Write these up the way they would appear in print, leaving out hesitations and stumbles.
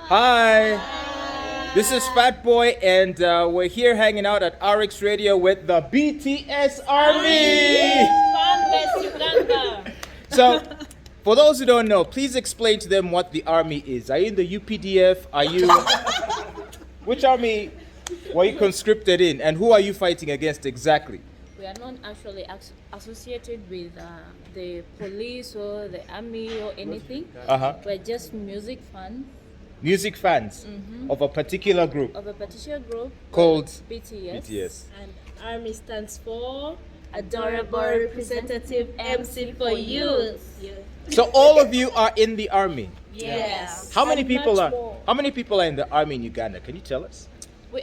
Hi. This is Fatboy, and we're here hanging out at RX Radio with the BTS ARMY. Uganda. So, for those who don't know, please explain to them what the army is. Are you in the UPDF? Are you... Which army were you conscripted in, and who are you fighting against exactly? We are not actually associated with the police or the army or anything. We're just music fans. Music fans of a particular group Of a particular group called BTS. And ARMY stands for Adorable Representative MC for Youth. So all of you are in the army. Yes. How many And people much are? more. How many people are in the army in Uganda? Can you tell us?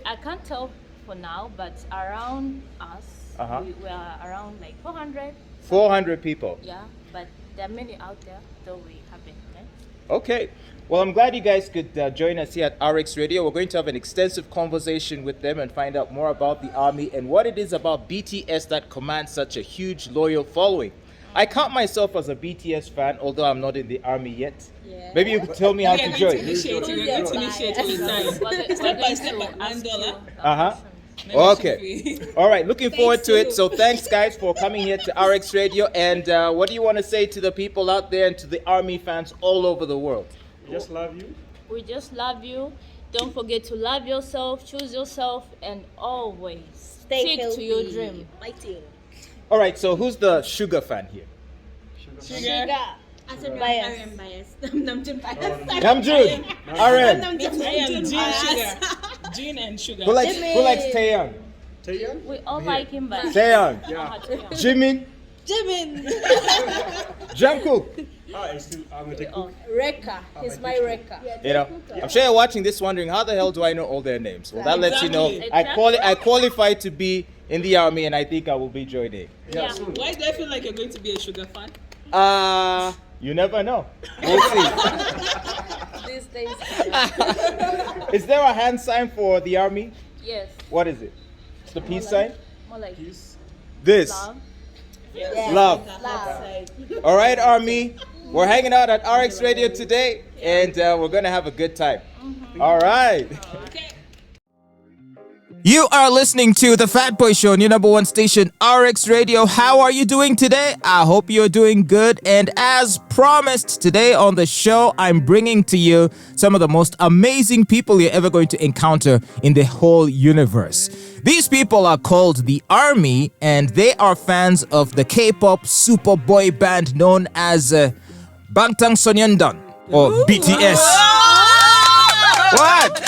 I can't tell for now, but around us, we are around like 400. 400 people. Yeah, but there are many out there, though we haven't. Okay. Well, I'm glad you guys could join us here at RX Radio. We're going to have an extensive conversation with them and find out more about the army and what it is about BTS that commands such a huge, loyal following. I count myself as a BTS fan, although I'm not in the army yet. Yeah. Maybe you could tell me how to join. Initiate with time. Step by step, $1. Okay. All right. Looking forward to it. So thanks, guys, for coming here to RX Radio. And what do you want to say to the people out there and to the army fans all over the world? We just love you. We just love you. Don't forget to love yourself, choose yourself, and always Stay stick to your dream. Fighting. All right. So who's the Sugar fan here? Sugar. As a bias. Namjoon bias. Namjoon. RM. I am Jin Sugar. Jin and Sugar. Who likes Taeyang? Taeyang? We all like him, but Taeyang. Taeyang. Jimin. Jimin. Jungkook. I'm gonna take Cook. Reka. He's my Reka. You know, I'm sure you're watching this wondering how the hell do I know all their names? Well, that lets you know Exactly. I qualify to be in the army, and I think I will be joining. Yeah. Why do I feel like you're going to be a Sugar fan? You never know. We'll see. These days. Is there a hand sign for the army? Yes. What is it? It's the peace sign? More like This. love. Love. All right, army. We're hanging out at RX Radio today, and we're going to have a good time. All right. Okay. You are listening to the Fatboy Show on your number one station, RX Radio. How are you doing today? I hope you're doing good. And as promised, today on the show, I'm bringing to you some of the most amazing people you're ever going to encounter in the whole universe. These people are called the ARMY, and they are fans of the K-pop super boy band known as Bangtan Sonyeondan or BTS. What?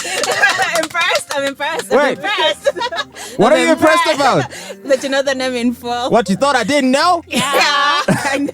I'm impressed. Wait. What are you impressed about? That you know the name in full. What, you thought I didn't know? Yeah. I know.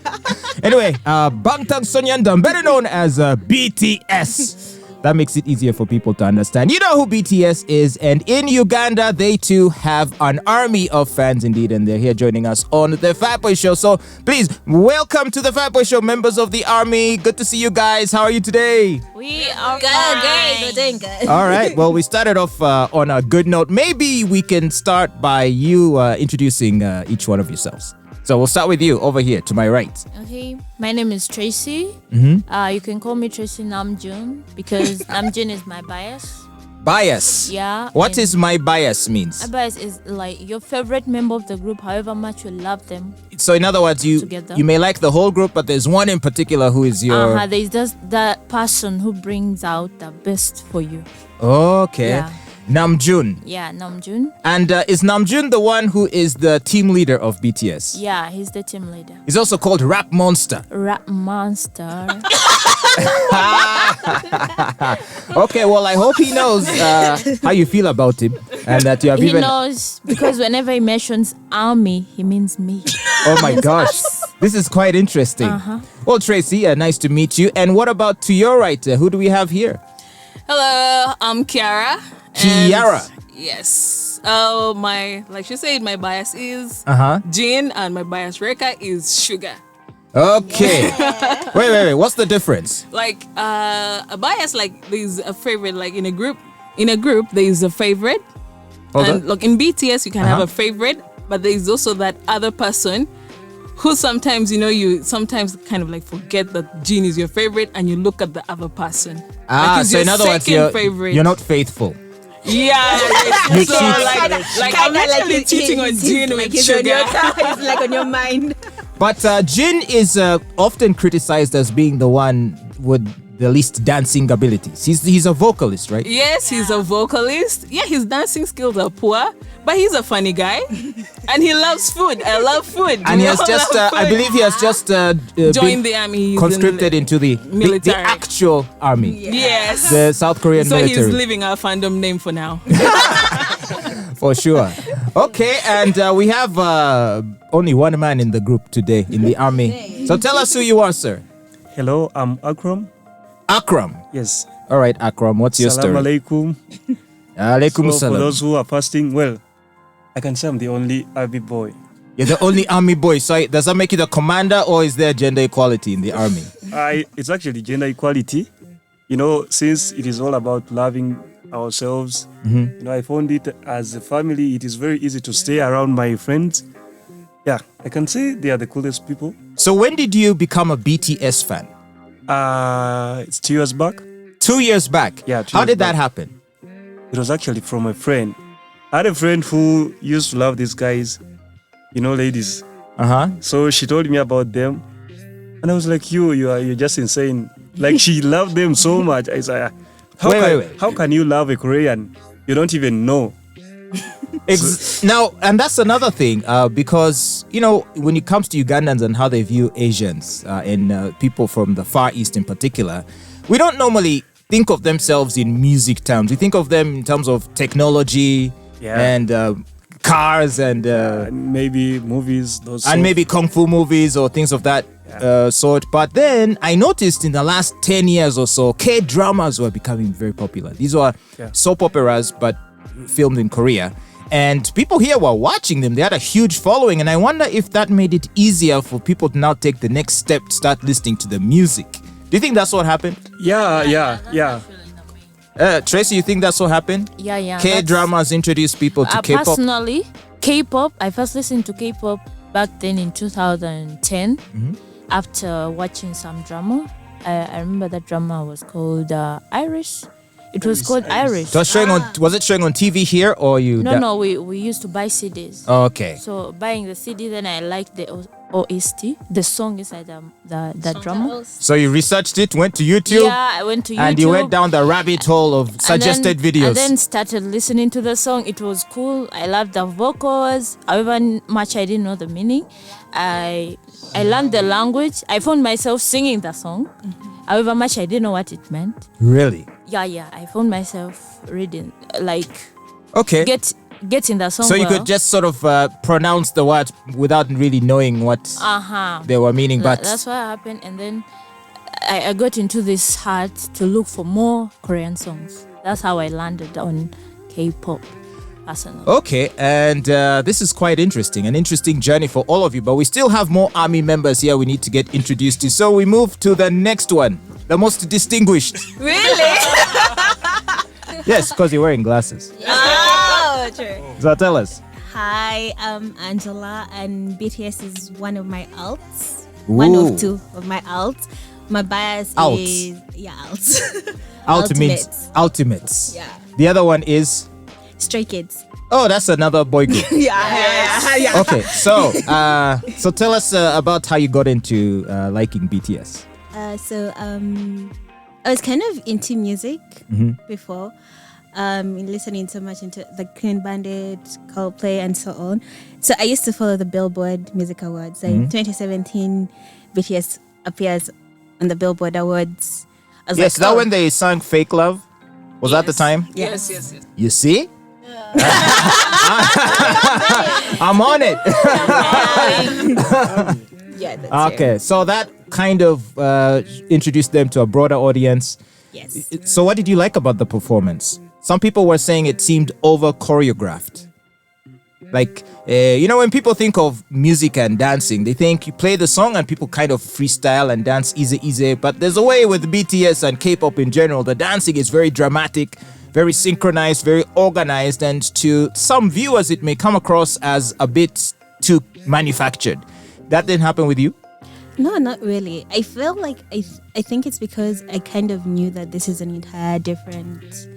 Anyway, Bangtan Sonyeondan, better known as BTS. That makes it easier for people to understand. You know who BTS is, and in Uganda, they too have an army of fans indeed, and they're here joining us on the Fatboy Show. So please, welcome to the Fatboy Show, members of the army. Good to see you guys. How are you today? We are Good. We're doing good. All right. Well, we started off on a good note. Maybe we can start by you introducing each one of yourselves. So we'll start with you over here to my right. Okay, my name is Tracy. You can call me Tracy Namjoon because Namjoon is my bias. Bias. Yeah. What and is my bias means? my bias is like your favorite member of the group, however much you love them. So in other words, Together. you may like the whole group, but there's one in particular who is your... There's just that person who brings out the best for you. Okay. Yeah. Namjoon. Yeah, Namjoon. And is Namjoon the one who is the team leader of BTS? Yeah, he's the team leader. He's also called Rap Monster. Rap monster. Okay, well, I hope he knows how you feel about him, and that you have He even... knows because whenever he mentions army, he means me. Oh my gosh, this is quite interesting. Well, Tracy, nice to meet you. And what about to your right? Who do we have here? Hello, I'm Kiara. Kiara. Yes. Like she said, my bias is Jin, and my bias Reka is Sugar. Okay. Wait. What's the difference? Like a bias, like there's a favorite. Like in a group, there is a favorite. Hold And on. like in BTS, you can have a favorite, but there is also that other person who sometimes, you sometimes kind of like forget that Jin is your favorite and you look at the other person. Like he's So your in other words, second favorite. you're not faithful. Yeah. You so cheat. like I'm actually cheating on Jin with sugar. It's like on your mind. But Jin is often criticized as being the one with the least dancing abilities. He's a vocalist, right? Yes, he's a vocalist. Yeah, his dancing skills are poor, but he's a funny guy. And he loves food. I love food. And he We has all just, love I food. believe he has just joined been the army. He's conscripted into the military. actual army. Yes. The South Korean So military. he's living our fandom name for now. For sure. Okay, and we have only one man in the group today in the army. So tell us who you are, sir. Hello, I'm Akram. Akram. Yes. All right, Akram, what's your Salam story? alaikum. Alaikum So for salam. those who are fasting, well, I can say I'm the only army boy. You're the only army boy. So does that make you the commander, or is there gender equality in the army? It's actually gender equality. Since it is all about loving ourselves, I found it as a family, it is very easy to stay around my friends. Yeah, I can say they are the coolest people. So when did you become a BTS fan? It's 2 years back. 2 years back. Yeah, 2 How years did that back. happen? It was actually from a friend. I had a friend who used to love these guys, ladies. So she told me about them, and I was like, you're just insane. Like, she loved them so much. I said, Wait. how can you love a Korean you don't even know? Now, and that's another thing, because, when it comes to Ugandans and how they view Asians and people from the Far East in particular, we don't normally think of themselves in music terms. We think of them in terms of technology and cars and maybe movies. and maybe kung fu movies or things of that sort. But then I noticed in the last 10 years or so, K-dramas were becoming very popular. These were soap operas, but filmed in Korea. And people here were watching them. They had a huge following. And I wonder if that made it easier for people to now take the next step, start listening to the music. Do you think that's what happened? Yeah. Tracy, you think that's what happened? Yeah. K-dramas introduced people to K-pop? Personally, K-pop, I first listened to K-pop back then in 2010 after watching some drama. I remember that drama was called Irish. It was called Irish. So was it showing on TV here or you? No, we used to buy CDs. Okay. So buying the CD, then I liked the OST, the song inside the drama. So you researched it, went to YouTube? Yeah, I went to YouTube. And you went down the rabbit hole of suggested videos. And then started listening to the song. It was cool. I loved the vocals. However much I didn't know the meaning. I learned the language. I found myself singing the song. However much I didn't know what it meant. Really? Yeah. I found myself reading, Okay. getting the song. So you could just sort of pronounce the words without really knowing what they were meaning. But that's what happened. And then I got into this heart to look for more Korean songs. That's how I landed on K-pop. Personally. Okay, and this is quite interesting, an interesting journey for all of you, but we still have more army members here we need to get introduced to. So we move to the next one, the most distinguished. Really? Yes, because you're wearing glasses. Oh, true. So tell us. Hi, I'm Angela, and BTS is one of my alts. Ooh. One of two of my alts. My bias Alts. is alts. Ultimates. Yeah. The other one is Stray Kids. oh, that's another boy group. Yeah. Okay, so tell us about how you got into liking BTS. I was kind of into music before, listening so much into the Clean Bandit, Coldplay, and so on. So I used to follow the Billboard Music Awards. In 2017, BTS appears on the Billboard Awards. I was Yes, like, that when they sang Fake Love? Was that the time? Yes. You see? I'm on it. Yeah, that's Okay, so that kind of introduced them to a broader audience. Yes. So what did you like about the performance? Some people were saying it seemed over choreographed. Like, when people think of music and dancing, they think you play the song and people kind of freestyle and dance easy. But there's a way with BTS and K-pop in general. The dancing is very dramatic, very synchronized, very organized. And to some viewers, it may come across as a bit too manufactured. That didn't happen with you? No, not really. I feel like I think it's because I kind of knew that this is an entire different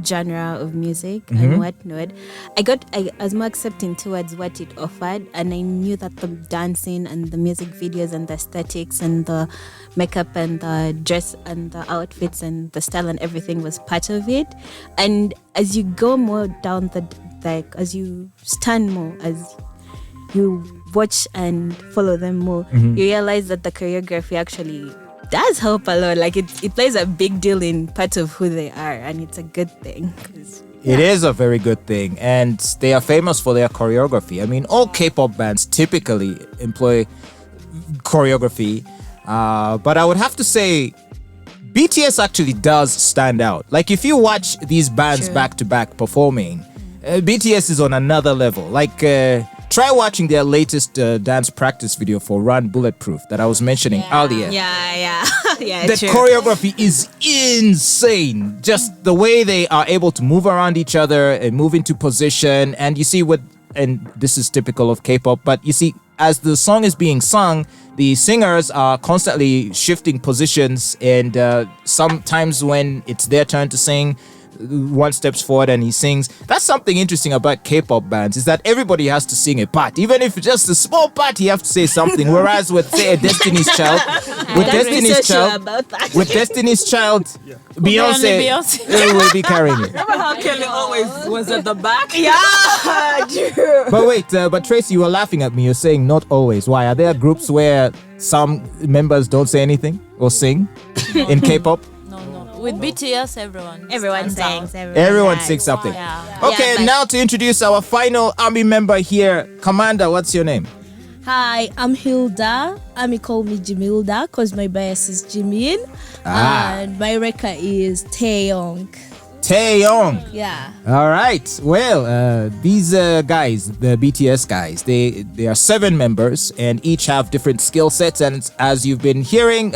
genre of music and whatnot. I was more accepting towards what it offered, and I knew that the dancing and the music videos and the aesthetics and the makeup and the dress and the outfits and the style and everything was part of it. And as you go more down as you stand more, as you watch and follow them more, you realize that the choreography actually does help a lot. Like it plays a big deal in part of who they are, and it's a good thing. It is a very good thing, and they are famous for their choreography. I mean, all K-pop bands typically employ choreography, but I would have to say BTS actually does stand out. Like if you watch these bands back to back performing, BTS is on another level. Like try watching their latest dance practice video for Run Bulletproof that I was mentioning earlier. Yeah. The choreography is insane. Just the way they are able to move around each other and move into position. And you see and this is typical of K-pop, but you see as the song is being sung, the singers are constantly shifting positions, and sometimes when it's their turn to sing, one steps forward and he sings. That's something interesting about K-pop bands, is that everybody has to sing a part. Even if it's just a small part, you have to say something. Whereas with, say, a Destiny's Child, with Destiny's Child, Beyonce will be carrying it. Remember how Kelly always was at the back? But wait, but Tracy, you were laughing at me. You're saying not always. Why? Are there groups where some members don't say anything or sing in K-pop? With BTS, everyone sings. Everyone sings something. Yeah. Okay, now to introduce our final ARMY member here. Commander, what's your name? Hi, I'm Hilda. Ami call me Jimilda because my bias is Jimin. And my record is Taeyong. Taeyong. Yeah. All right. Well, these guys, the BTS guys, they are 7 members and each have different skill sets. And as you've been hearing,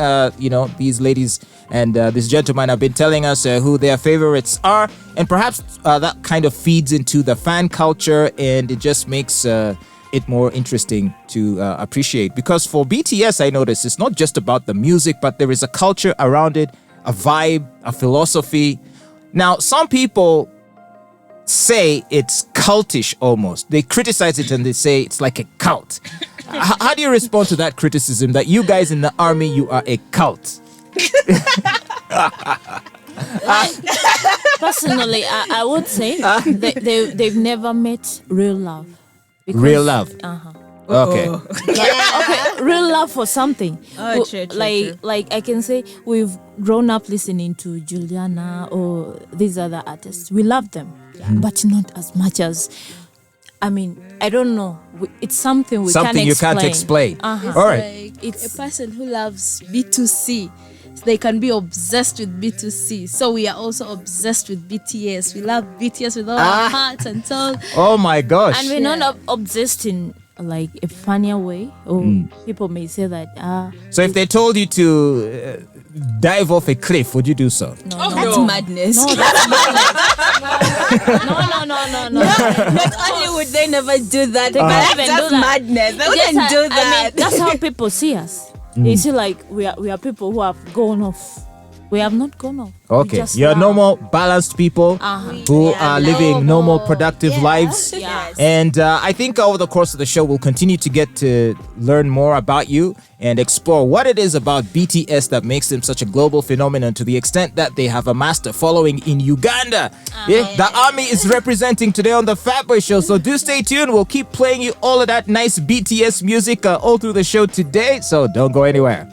these ladies and this gentleman have been telling us who their favorites are. And perhaps that kind of feeds into the fan culture, and it just makes it more interesting to appreciate. Because for BTS, I notice it's not just about the music, but there is a culture around it, a vibe, a philosophy. Now, some people say it's cultish almost. They criticize it and they say it's like a cult. How do you respond to that criticism that you guys in the army, you are a cult? Personally, I would say they've never met real love. Real love? Okay. Okay, real love for something. True. Like I can say we've grown up listening to Juliana or these other artists. We love them, but not as much as. I mean, I don't know. It's something we can't explain. Something you can't explain. Uh-huh. All right. Like it's a person who loves B2C. They can be obsessed with B2C. So we are also obsessed with BTS. We love BTS with all our hearts and souls. Oh my gosh. And we're not obsessed in like a funnier way, or people may say that. So if they told you to dive off a cliff, would you do so? That's madness. No, that's madness. No. Not only would they never do that, They can't even that's do that. madness. They Yes, wouldn't do that. I mean, that's how people see us. They see like we are people who have gone off. We have not gone off. We Okay, just you're love. normal, balanced people who are living normal, productive lives. Yes. And I think over the course of the show, we'll continue to get to learn more about you and explore what it is about BTS that makes them such a global phenomenon, to the extent that they have amassed a following in Uganda. Yeah, the army is representing today on the Fatboy Show, so do stay tuned. We'll keep playing you all of that nice BTS music all through the show today, so don't go anywhere.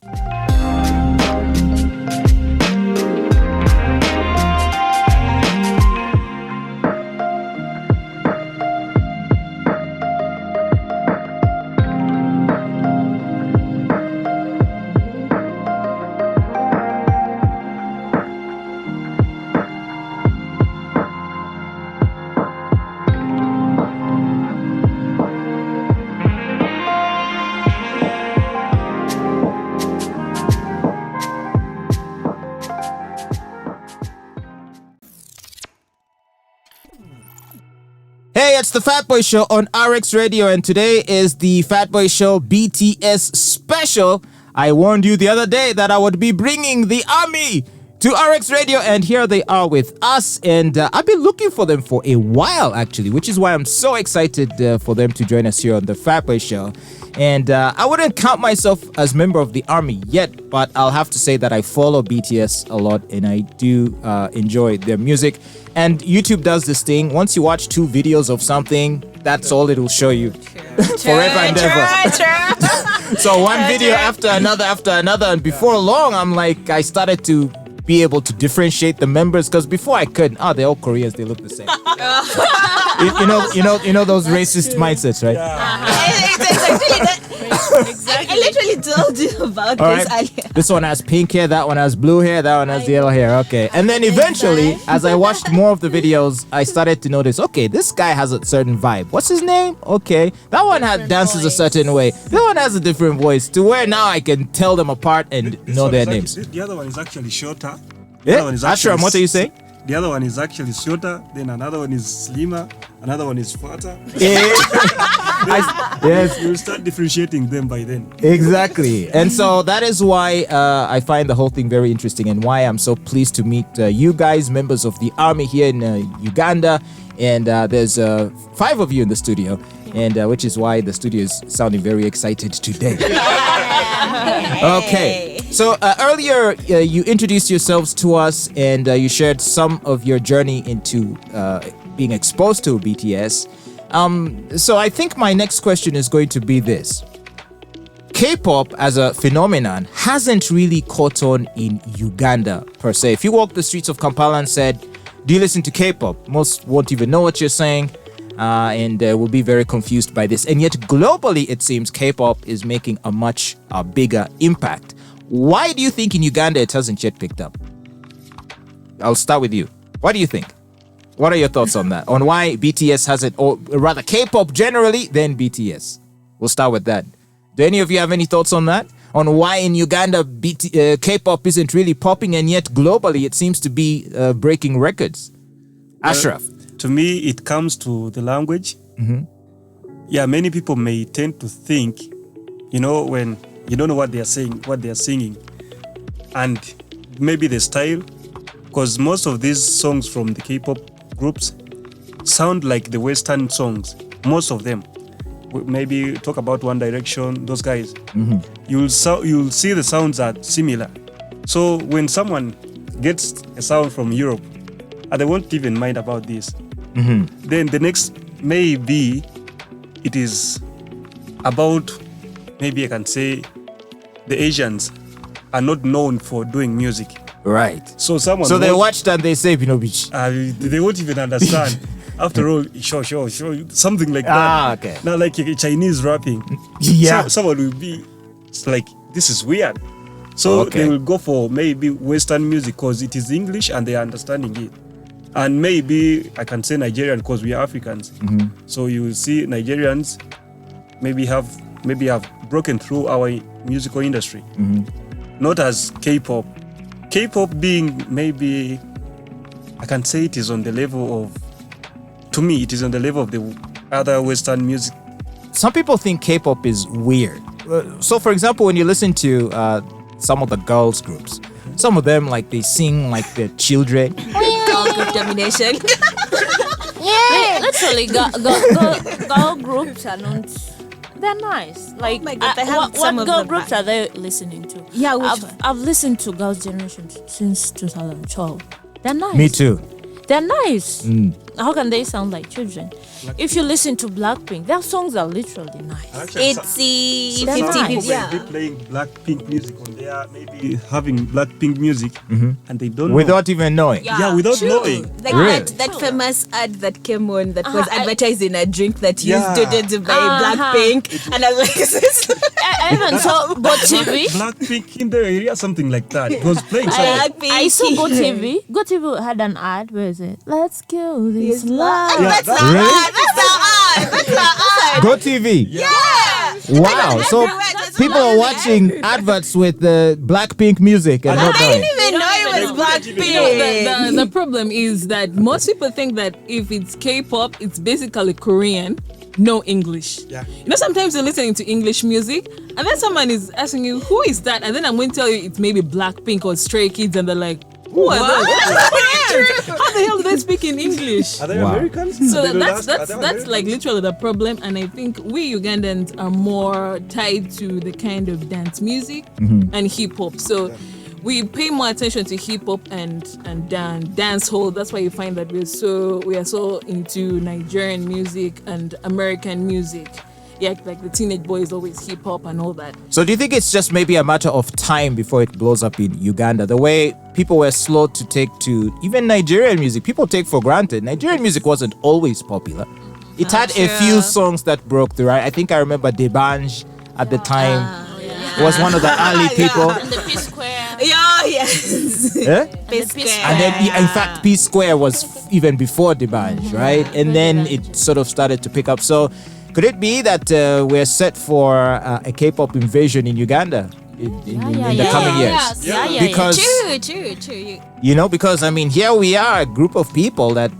Hey, it's the Fatboy Show on RX Radio, and today is the Fatboy Show BTS special. I warned you the other day that I would be bringing the ARMY to RX Radio, and here they are with us. And I've been looking for them for a while, actually, which is why I'm so excited for them to join us here on the Fatboy Show. And I wouldn't count myself as member of the ARMY yet, but I'll have to say that I follow BTS a lot, and I do enjoy their music. And YouTube does this thing. Once you watch 2 videos of something, that's all it will show you. Forever and ever. So one video after another. And before long, I started to be able to differentiate the members, because before I couldn't. Oh, they're all Koreans. They look the same. you know those racist mindsets, right? I literally told you about this earlier. This one has pink hair, that one has blue hair, that one has yellow hair. Okay. And then eventually, as I watched more of the videos, I started to notice, okay, this guy has a certain vibe. What's his name? Okay. That one dances a certain way. That one has a different voice, to where now I can tell them apart and know their names. The other one is actually shorter. Yeah? Ashram, what are you saying? The other one is actually shorter, then another one is slimmer, another one is fatter. Yes. You'll start differentiating them by then. Exactly. And so that is why I find the whole thing very interesting, and why I'm so pleased to meet you guys, members of the ARMY here in Uganda. And there's 5 of you in the studio, and which is why the studio is sounding very excited today. Okay. So earlier you introduced yourselves to us, and you shared some of your journey into being exposed to BTS. So I think my next question is going to be this. K-pop as a phenomenon hasn't really caught on in Uganda per se. If you walk the streets of Kampala and said, do you listen to K-pop? Most won't even know what you're saying, and will be very confused by this. And yet globally, it seems K-pop is making a much bigger impact. Why do you think in Uganda it hasn't yet picked up? I'll start with you. What do you think? What are your thoughts on that? On why BTS hasn't, or rather K-pop generally, then BTS? We'll start with that. Do any of you have any thoughts on that? On why in Uganda K-pop isn't really popping, and yet globally it seems to be breaking records? Ashraf. To me, it comes to the language. Mm-hmm. Yeah, many people may tend to think, when you don't know what they are saying, what they are singing, and maybe the style, because most of these songs from the K-pop groups sound like the Western songs, most of them. Maybe talk about One Direction, those guys. Mm-hmm. You'll see the sounds are similar. So when someone gets a sound from Europe, and they won't even mind about this, Mm-hmm. then the next, maybe it is about, maybe I can say, the Asians are not known for doing music. Right. So they watched and they say, bitch. They won't even understand. After all, sure, something like that. Okay. Now, like Chinese rapping. Yeah. Someone will be like, this is weird. So they will go for maybe Western music because it is English and they are understanding it. And maybe I can say Nigerian because we are Africans. Mm-hmm. So you will see Nigerians maybe have broken through our musical industry. Mm-hmm. Not as K-pop. K-pop being, maybe I can say it is on the level of, to me, it is on the level of the other Western music. Some people think K-pop is weird. So for example, when you listen to some of the girls groups, some of them, like, they sing like they're children. Girl group domination. Yeah, literally, girl groups are not. They're nice. Like, my God, I have what some of girl them groups back. are they listening to? Yeah, which one? I've listened to Girls' Generation since 2012. They're nice. Me too. They're nice. Mm. How can they sound like children? If you listen to Blackpink, their songs are literally nice. Actually, Itsy, They're 50, nice. 50, may yeah. be playing Blackpink music on there, maybe having Blackpink music, and they don't know. Without even knowing. Yeah, without True. knowing. Like Really? that famous ad that came on that was I- advertising a drink that used Yeah. donated by Blackpink. And I was like, this I even saw Go TV. Blackpink in the area, something like that. It was playing something. Blackpink. I saw Go TV. Go TV had an ad. Where is it? Let's kill this love. Yeah, That's that- not Really? ad. That's not ad. That's not ad. Go TV. Yeah. Wow. So Everywhere, just people are love it. watching adverts with the Blackpink music and not I knowing. didn't even know it it's Blackpink. You know, the problem is that most people think that if it's K-pop, it's basically Korean, no English. Yeah. You know, sometimes you're listening to English music, and then someone is asking you, who is that? And then I'm going to tell you it's maybe Blackpink or Stray Kids, and they're like, who are those? How the hell do they speak in English? Are they Americans? So Are they that's Americans? like literally the problem, and I think we Ugandans are more tied to the kind of dance music and hip hop. So we pay more attention to hip hop and dance hall. That's why you find that we are so into Nigerian music and American music. Yeah, like the teenage boys always hip hop and all that. So do you think it's just maybe a matter of time before it blows up in Uganda? The way people were slow to take to even Nigerian music, people take for granted. Nigerian music wasn't always popular. It had a few songs that broke through, right? I think I remember Debanj at the time was one of the early people. And the P Square. Yeah, yes. Eh? P Square. And then, in fact, P Square was even before Debanj, right? And then it sort of started to pick up. So could it be that we're set for a K-pop invasion in Uganda in the coming years? Yeah. Because True. you know, because I mean, here we are, a group of people that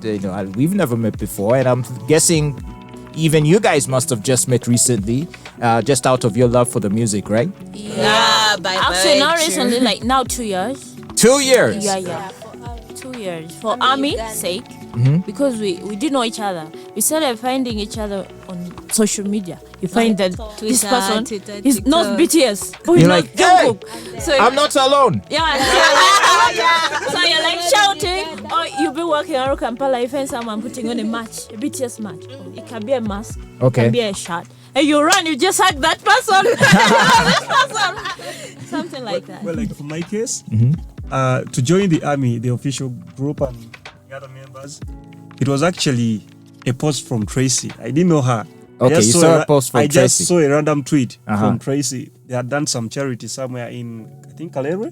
we've never met before, and I'm guessing even you guys must have just met recently, just out of your love for the music, right? Yeah, Actually, not recently, like now 2 years. 2 years. Yeah. 2 years. For ARMY's sake, because we didn't know each other. We started finding each other on social media. You find that this Twitter, person Twitter, is not BTS, but You're he's like, like Jungkook. So I'm not alone. yeah. So you're like shouting, or you'll be walking around Kampala, you find someone putting on a BTS match. It can be a mask, it Okay. can be a shirt. And you run, you just hug that person. Something like that. Well, like for my case, to join the army, the official group and the other members, it was actually a post from Tracy. I didn't know her. Okay, you saw a post from I Tracy. just saw a random tweet Uh-huh. from Tracy. They had done some charity somewhere in, I think, Kalere.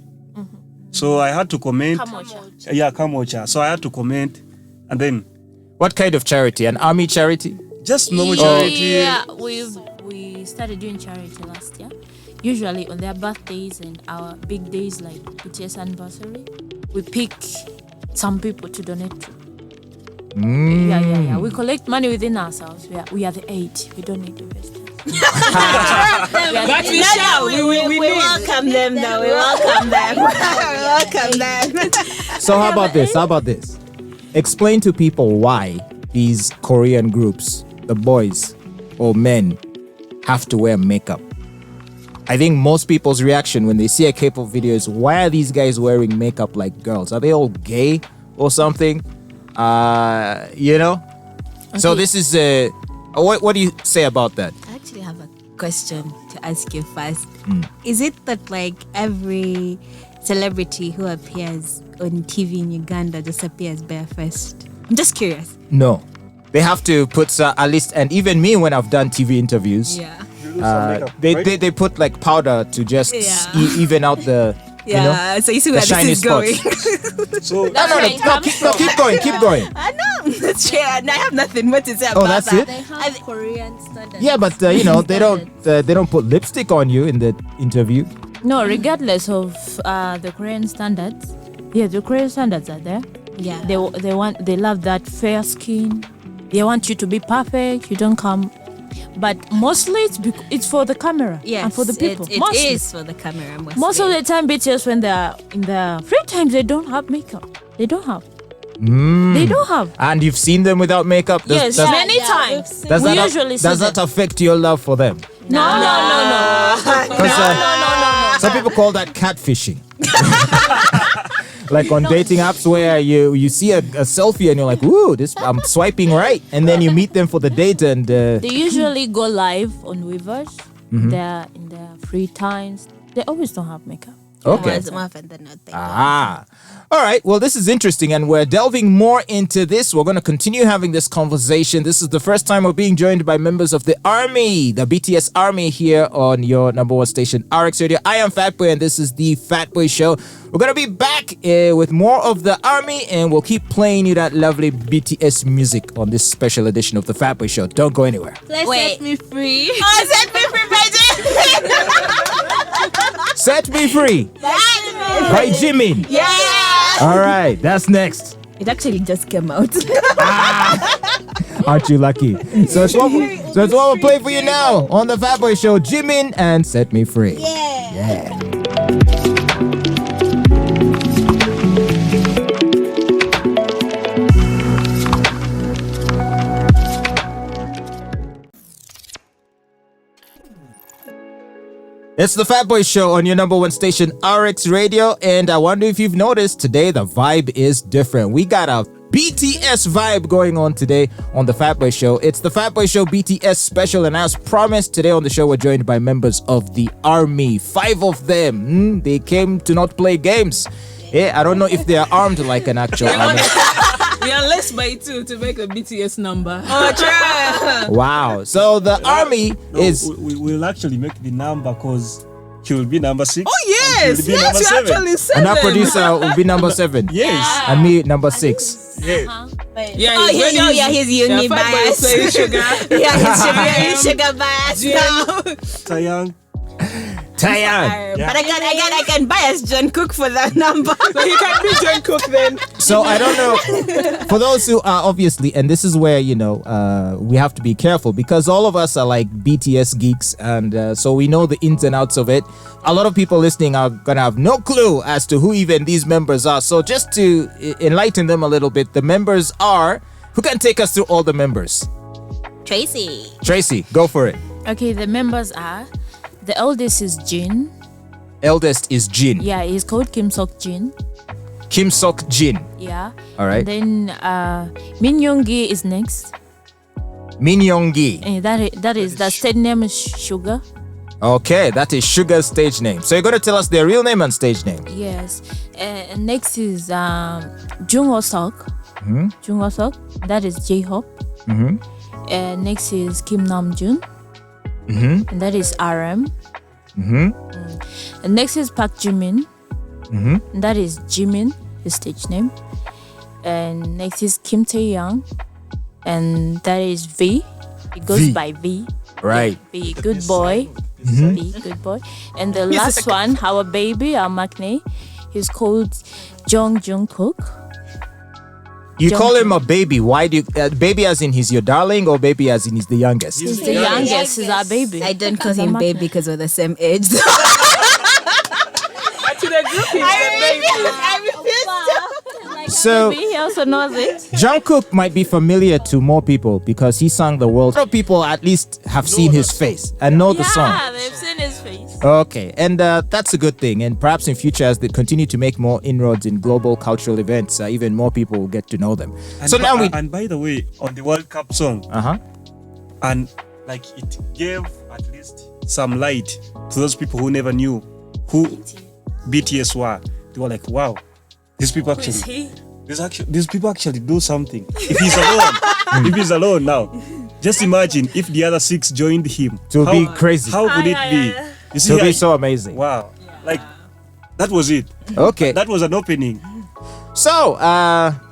So I had to comment. Kamocha. Yeah, Kamocha. So I had to comment, and then What kind of charity? An army charity? just normal charity. Yeah, we started doing charity last year. Usually on their birthdays and our big days like BTS anniversary, we pick some people to donate to. Yeah. We collect money within ourselves. We are the 8. We don't need investors. But we shall. We welcome them though. We welcome them. We welcome them. So how about this? Explain to people why these Korean groups, the boys or men, have to wear makeup. I think most people's reaction when they see a K-pop video is, why are these guys wearing makeup like girls? Are they all gay or something? So this is what do you say about that? I actually have a question to ask you first. Is it that like every celebrity who appears on TV in Uganda just appears barefaced? I'm just curious. No, they have to put at least, and even me when I've done TV interviews, they put like powder to just even out the So you see where the this shiny is going. spots. So No, keep going. I know. That's true. And I have nothing more to say about that's that. it? They have Korean standards. Yeah, but they don't put lipstick on you in the interview. No, regardless of the Korean standards, the Korean standards are there. Yeah. They love that fair skin. They want you to be perfect. You don't come, but mostly it's for the camera and for the people. It Mostly. is for the camera. Most of the time, BTS when they're in their free times, they don't have makeup. They don't have. They don't have. And you've seen them without makeup. Yes, many times. Does We that usually see does that them. affect your love for them? No. 'Cause, some people call that catfishing. Like on dating apps where you see a selfie and you're like, ooh, I'm swiping right, and then you meet them for the date and They usually go live on Weavers. They're in their free times. They always don't have makeup. okay. More often than not. All right. Well, this is interesting, and we're delving more into this. We're going to continue having this conversation. This is the first time we're being joined by members of the Army, the BTS Army, here on your number one station, RX Radio. I am Fatboy, and this is the Fatboy Show. We're going to be back with more of the Army, and we'll keep playing you that lovely BTS music on this special edition of the Fatboy Show. Don't go anywhere. Wait. Set me free. Oh, set me free, Set Me Free by Jimin. Yeah. All right, that's next. It actually just came out. Aren't you lucky? So it's what we'll play for you now on the Fatboy Show. Jimin and Set Me Free. Yeah. It's the Fatboy Show on your number one station, RX Radio, and I wonder if you've noticed today the vibe is different. We got a BTS vibe going on today on the Fatboy Show. It's the Fatboy Show BTS special, and as promised, today on the show we're joined by members of the ARMY. 5 of them. They came to not play games. Yeah, I don't know if they are armed like an actual army. We are less by 2 to make a BTS number. Oh, try. Wow. So the ARMY is... We'll actually make the number because he will be number 6. Oh, yes. He will be number Yes, you 7. actually said And our them. producer will be number 7. Yes. And me, number 6. Yeah. Yeah, Oh, he's yeah, when yeah, he's uni Fatboy bias. saying sugar. He's sugar bias now. Taeyang. Taeyang. But I can bias John Cook for that number. So he can be John Cook then. So I don't know. For those who are obviously, and this is where, we have to be careful because all of us are like BTS geeks. And so we know the ins and outs of it. A lot of people listening are going to have no clue as to who even these members are. So just to enlighten them a little bit, the members are, who can take us through all the members? Tracy, go for it. Okay, the members are, the eldest is Jin. Eldest is Jin. Yeah, he's called Kim Sok Jin. Kim Sok Jin. Yeah. All right. And then Min Yoongi is next. Min Yoongi. And that is the stage name is Sugar. Okay, that is Sugar's stage name. So you're going to tell us their real name and stage name. Yes. And next is Jung Ho Sok. Jung Ho Sok. That is J-Hope. And next is Kim Nam Jun. And that is RM. And next is Park Jimin. And that is Jimin, his stage name. And next is Kim Tae-young. And that is V. It goes V. by V. Right. V, good boy. V, good boy. And the last one, our baby, our maknae, he's called Jung Jungkook. You call him a baby. Why do you... baby as in he's your darling or baby as in he's the youngest? He's the youngest. He's our baby. I don't call him baby because we're the same age. To the group, he's the baby. So He also knows it. Jungkook might be familiar to more people because he sang the world. A lot of people at least have seen his face and know the song. Yeah, they've seen his face. Okay, and that's a good thing. And perhaps in future, as they continue to make more inroads in global cultural events, even more people will get to know them. And So now we... and by the way, on the World Cup song, and like it gave at least some light to those people who never knew who BTS were. They were like, wow, these people actually, these people actually do something. If he's alone, if he's alone now, just imagine if the other 6 joined him. It will be crazy. How could it be? You It will be so amazing. wow, like that was it. Okay. That was an opening. So,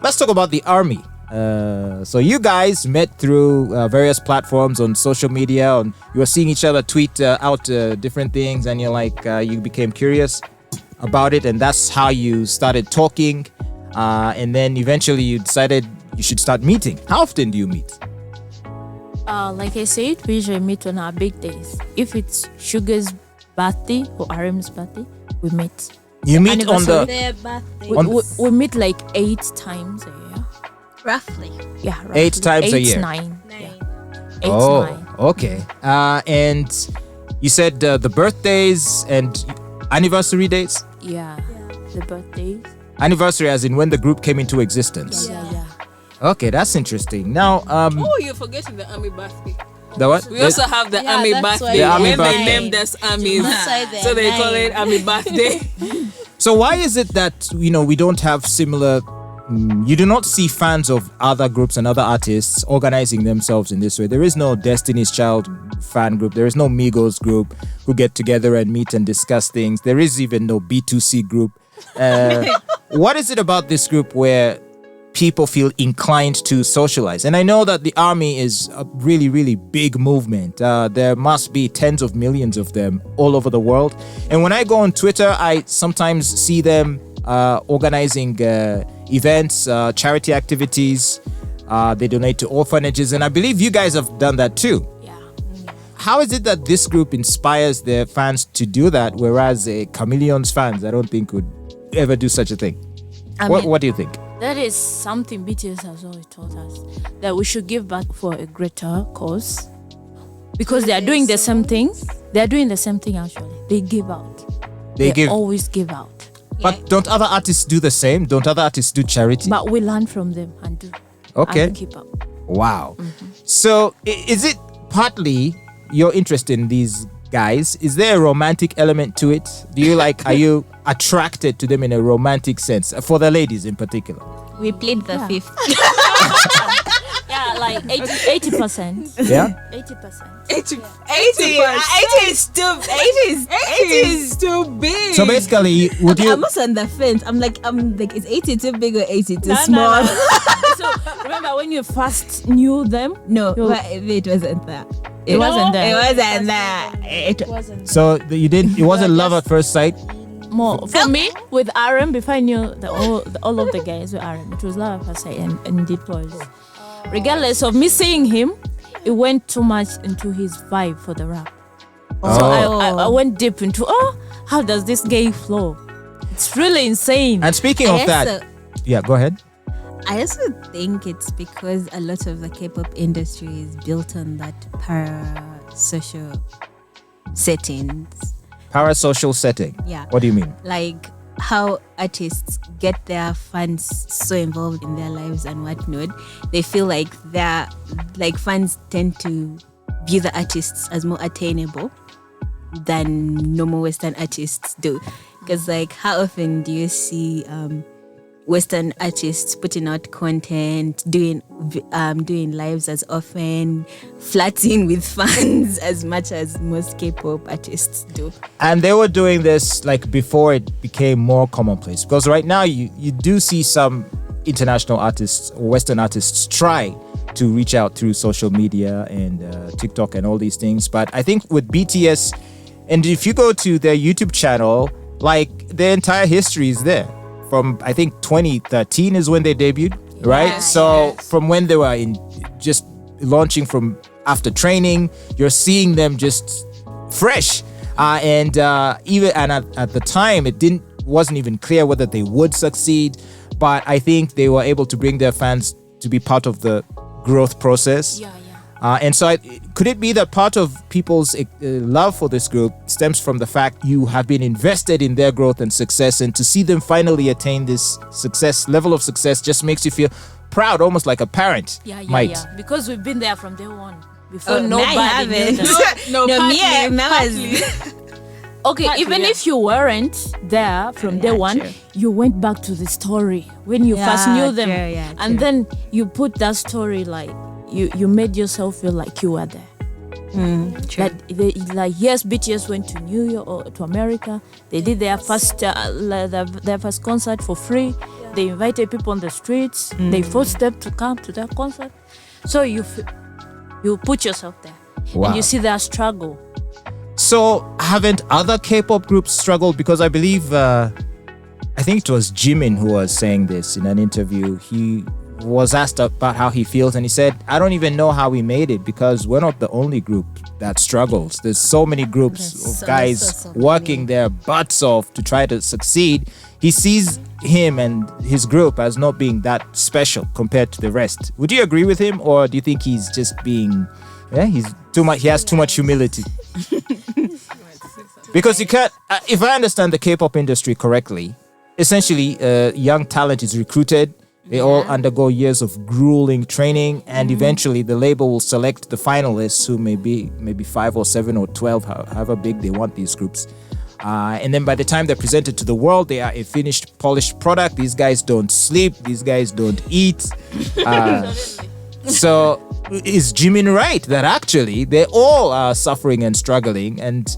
let's talk about the ARMY. So you guys met through various platforms on social media, and you were seeing each other tweet out different things, and you're like, you became curious about it, and that's how you started talking, and then eventually you decided you should start meeting. How often do you meet? Like I said, we usually meet on our big days. If it's Sugar's birthday or RM's birthday, we meet. You meet on the... Their birthday. We meet like 8 times a year. Roughly. Yeah, roughly. 8 times a 8, year. 9. Yeah. 8, Oh, 9. okay. And you said the birthdays and anniversary dates? Yeah. The birthdays. Anniversary as in when the group came into existence. Yeah. Okay, that's interesting. Now, Oh, you're forgetting the army birthday. the what? We also have the Yeah, army that's why birthday. The army When birthday. they named us armies. That's why they're So they call 9. it army birthday. So why is it that, we don't have similar... you do not see fans of other groups and other artists organizing themselves in this way. There is no Destiny's Child fan group. There is no Migos group who get together and meet and discuss things. There is even no B2C group. What is it about this group where people feel inclined to socialize? And I know that the ARMY is a really, really big movement. There must be tens of millions of them all over the world. And when I go on Twitter, I sometimes see them organizing events, charity activities. They donate to orphanages, and I believe you guys have done that too. Yeah. How is it that this group inspires their fans to do that, whereas Chameleon's fans, I don't think would ever do such a thing? What do you think? That is something BTS has always taught us, that we should give back for a greater cause. Because they are doing the same thing. They are doing the same thing actually. They give out. They always give out. But don't other artists do the same? Don't other artists do charity? But we learn from them and do. Okay. And keep up. Wow. So is it partly your interest in these guys? Is there a romantic element to it? Do you are you attracted to them in a romantic sense? For the ladies in particular. We played the fifth. Yeah, like 80%. Yeah? 80%. 80 is too big. So basically, would you... I'm also on the fence. I'm like, is 80 too big or 80 too small? No. So remember when you first knew them? No, but it wasn't that. It wasn't there. It wasn't that. It wasn't. So you didn't... It wasn't love at first sight? More for me with RM. Before I knew all of the guys with RM, it was love at first sight, and it was. Regardless of me seeing him, it went too much into his vibe for the rap. So I went deep into how does this gay flow? It's really insane. And speaking of that, yeah, go ahead. I also think it's because a lot of the K-pop industry is built on that parasocial settings. Parasocial setting. Yeah. What do you mean? Like how artists get their fans so involved in their lives and whatnot. They feel like fans tend to view the artists as more attainable than normal Western artists do. Because how often do you see Western artists putting out content, doing lives as often, flirting with fans as much as most K-pop artists do? And they were doing this before it became more commonplace. Because right now you do see some international artists or Western artists try to reach out through social media and TikTok and all these things. But I think with BTS, and if you go to their YouTube channel, their entire history is there. From I think 2013 is when they debuted, right? Yeah, so from when they were just launching from after training, you're seeing them just fresh, and at the time it wasn't even clear whether they would succeed, but I think they were able to bring their fans to be part of the growth process. Yeah. And so could it be that part of people's love for this group stems from the fact you have been invested in their growth and success, and to see them finally attain this level of success just makes you feel proud, almost like a parent might. Yeah. Because we've been there from day one. Before nobody knew them. Okay, even if you weren't there from day one, you went back to the story when you first knew them. And then you put that story you made yourself feel like you were there. True. Yes, BTS went to New York or to America. They did their first concert for free. They invited people on the streets. They forced them to come to their concert. So you put yourself there. Wow. And you see their struggle. So haven't other K-pop groups struggled? Because I believe, I think it was Jimin who was saying this in an interview. He was asked about how he feels, and he said, I don't even know how we made it, because we're not the only group that struggles. There's so many groups of guys working their butts off to try to succeed. He sees him and his group as not being that special compared to the rest. Would you agree with him, or do you think he's just being he's too much, he has too much humility? Because you can't, if I understand the K-pop industry correctly, essentially young talent is recruited. They all undergo years of grueling training, and eventually the label will select the finalists, who may be maybe 5 or 7 or 12, however big they want these groups. And then by the time they're presented to the world, they are a finished, polished product. These guys don't sleep. These guys don't eat. So is Jimin right that actually they all are suffering and struggling, and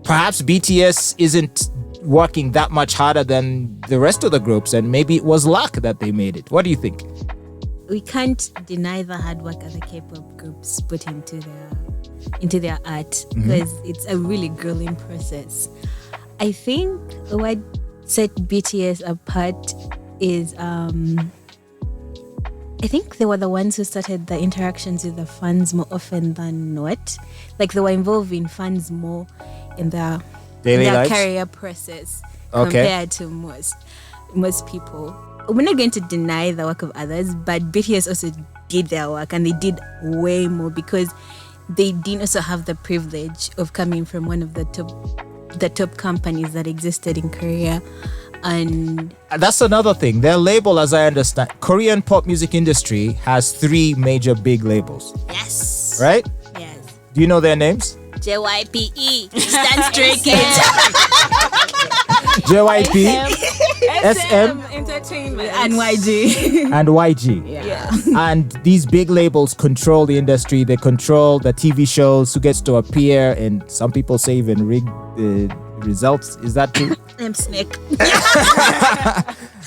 perhaps BTS isn't working that much harder than the rest of the groups, and maybe it was luck that they made it? What do you think? We can't deny the hard work other K-pop groups put into their art, because it's a really grueling process. I think what set BTS apart is I think they were the ones who started the interactions with the fans more often than not. Like they were involved in fans more in their Daily their lives? career process Okay. compared to most people. We're not going to deny the work of others, but BTS also did their work, and they did way more because they didn't also have the privilege of coming from one of the top companies that existed in Korea. And That's another thing. Their label, as I understand, Korean pop music industry has 3 major big labels, yes, right? yes, Do you know their names? JYPE stands Stray Kids. JYP, SM, Entertainment. And YG. and YG. Yeah. And these big labels control the industry. They control the TV shows, who gets to appear, and some people say even rig the results. Is that true? I'm Snake.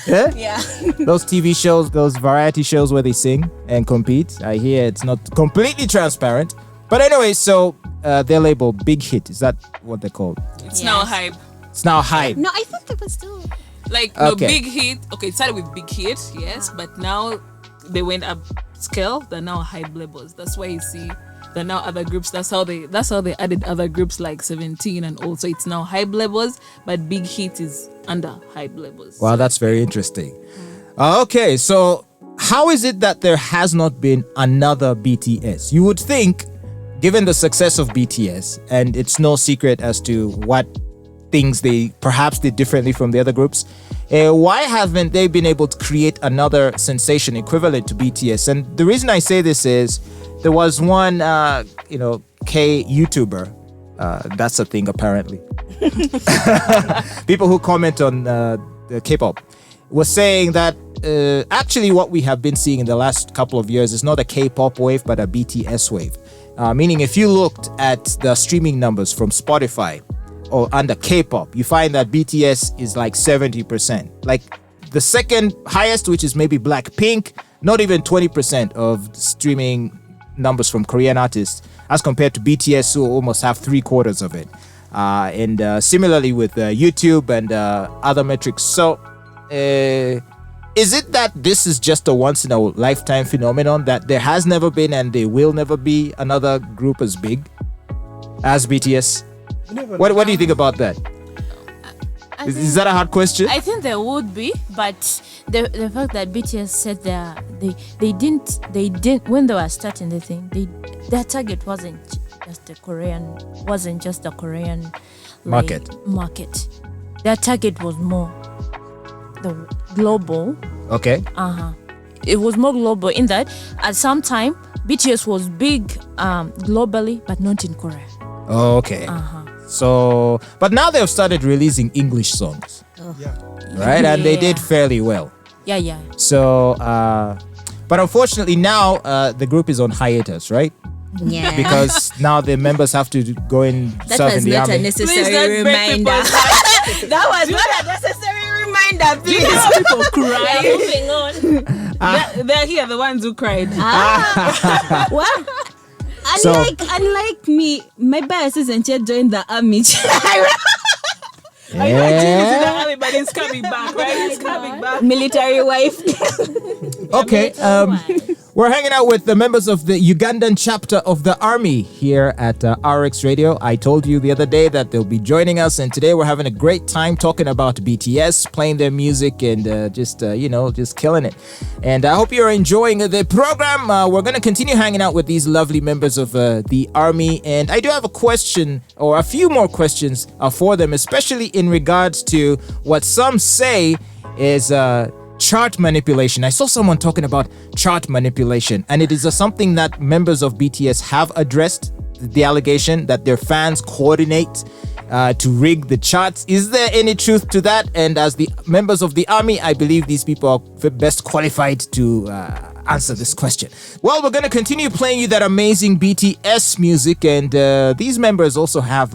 Yeah? Yeah. Those TV shows, those variety shows where they sing and compete. I hear it's not completely transparent. But anyway, so their label, Big Hit, is that what they're called? It's now hype. It's now hype. No, I thought they were still. Like no Okay. big hit. Okay, it started with big hit, yes, but now they went up scale. They're now hype labels. That's why you see there are now other groups. That's how they added other groups like 17 and also it's now hype labels, but big hit is under hype labels. Wow, that's very interesting. Okay, so how is it that there has not been another BTS? You would think, given the success of BTS, and it's no secret as to what things they perhaps did differently from the other groups, why haven't they been able to create another sensation equivalent to BTS? And the reason I say this is there was one, K YouTuber. That's a thing apparently. People who comment on the Kpop was saying that actually what we have been seeing in the last couple of years is not a K-pop wave but a BTS wave. Meaning if you looked at the streaming numbers from Spotify or under K-pop, you find that BTS is like 70%. Like the second highest, which is maybe Blackpink, not even 20% of streaming numbers from Korean artists as compared to BTS, who almost have 3/4 of it. And similarly with YouTube and other metrics. So is it that this is just a once in a lifetime phenomenon, that there has never been and there will never be another group as big as BTS? What do you think about that? Is that a hard question? I think there would be, but the fact that BTS said they didn't when they were starting the thing, their target wasn't just the Korean like, market. Their target was more the global. Okay. It was more global in that at some time BTS was big globally, but not in Korea. Okay. So, but now they've started releasing English songs, right? And they did fairly well. Yeah. So, but unfortunately now the group is on hiatus, right? Yeah. Because now the members have to go and That serve was in the not a army. necessary reminder. That was not a necessary reminder, please. People cry. Moving on. They're here, the ones who cried. Well, So- unlike me, my bias isn't yet joined the army. Yeah. But it's coming back, right? It's coming back. Military wife. Okay, we're hanging out with the members of the Ugandan chapter of the army here at RX Radio. I told you the other day that they'll be joining us, and today we're having a great time talking about BTS, playing their music, and just killing it. And I hope you're enjoying the program. We're going to continue hanging out with these lovely members of the army, and I do have a question, or a few more questions for them, especially in regards to what some say is chart manipulation. I saw someone talking about chart manipulation, and it is something that members of BTS have addressed, the allegation that their fans coordinate to rig the charts. Is there any truth to that? And as the members of the army, I believe these people are the best qualified to answer this question. Well, we're going to continue playing you that amazing BTS music, and these members also have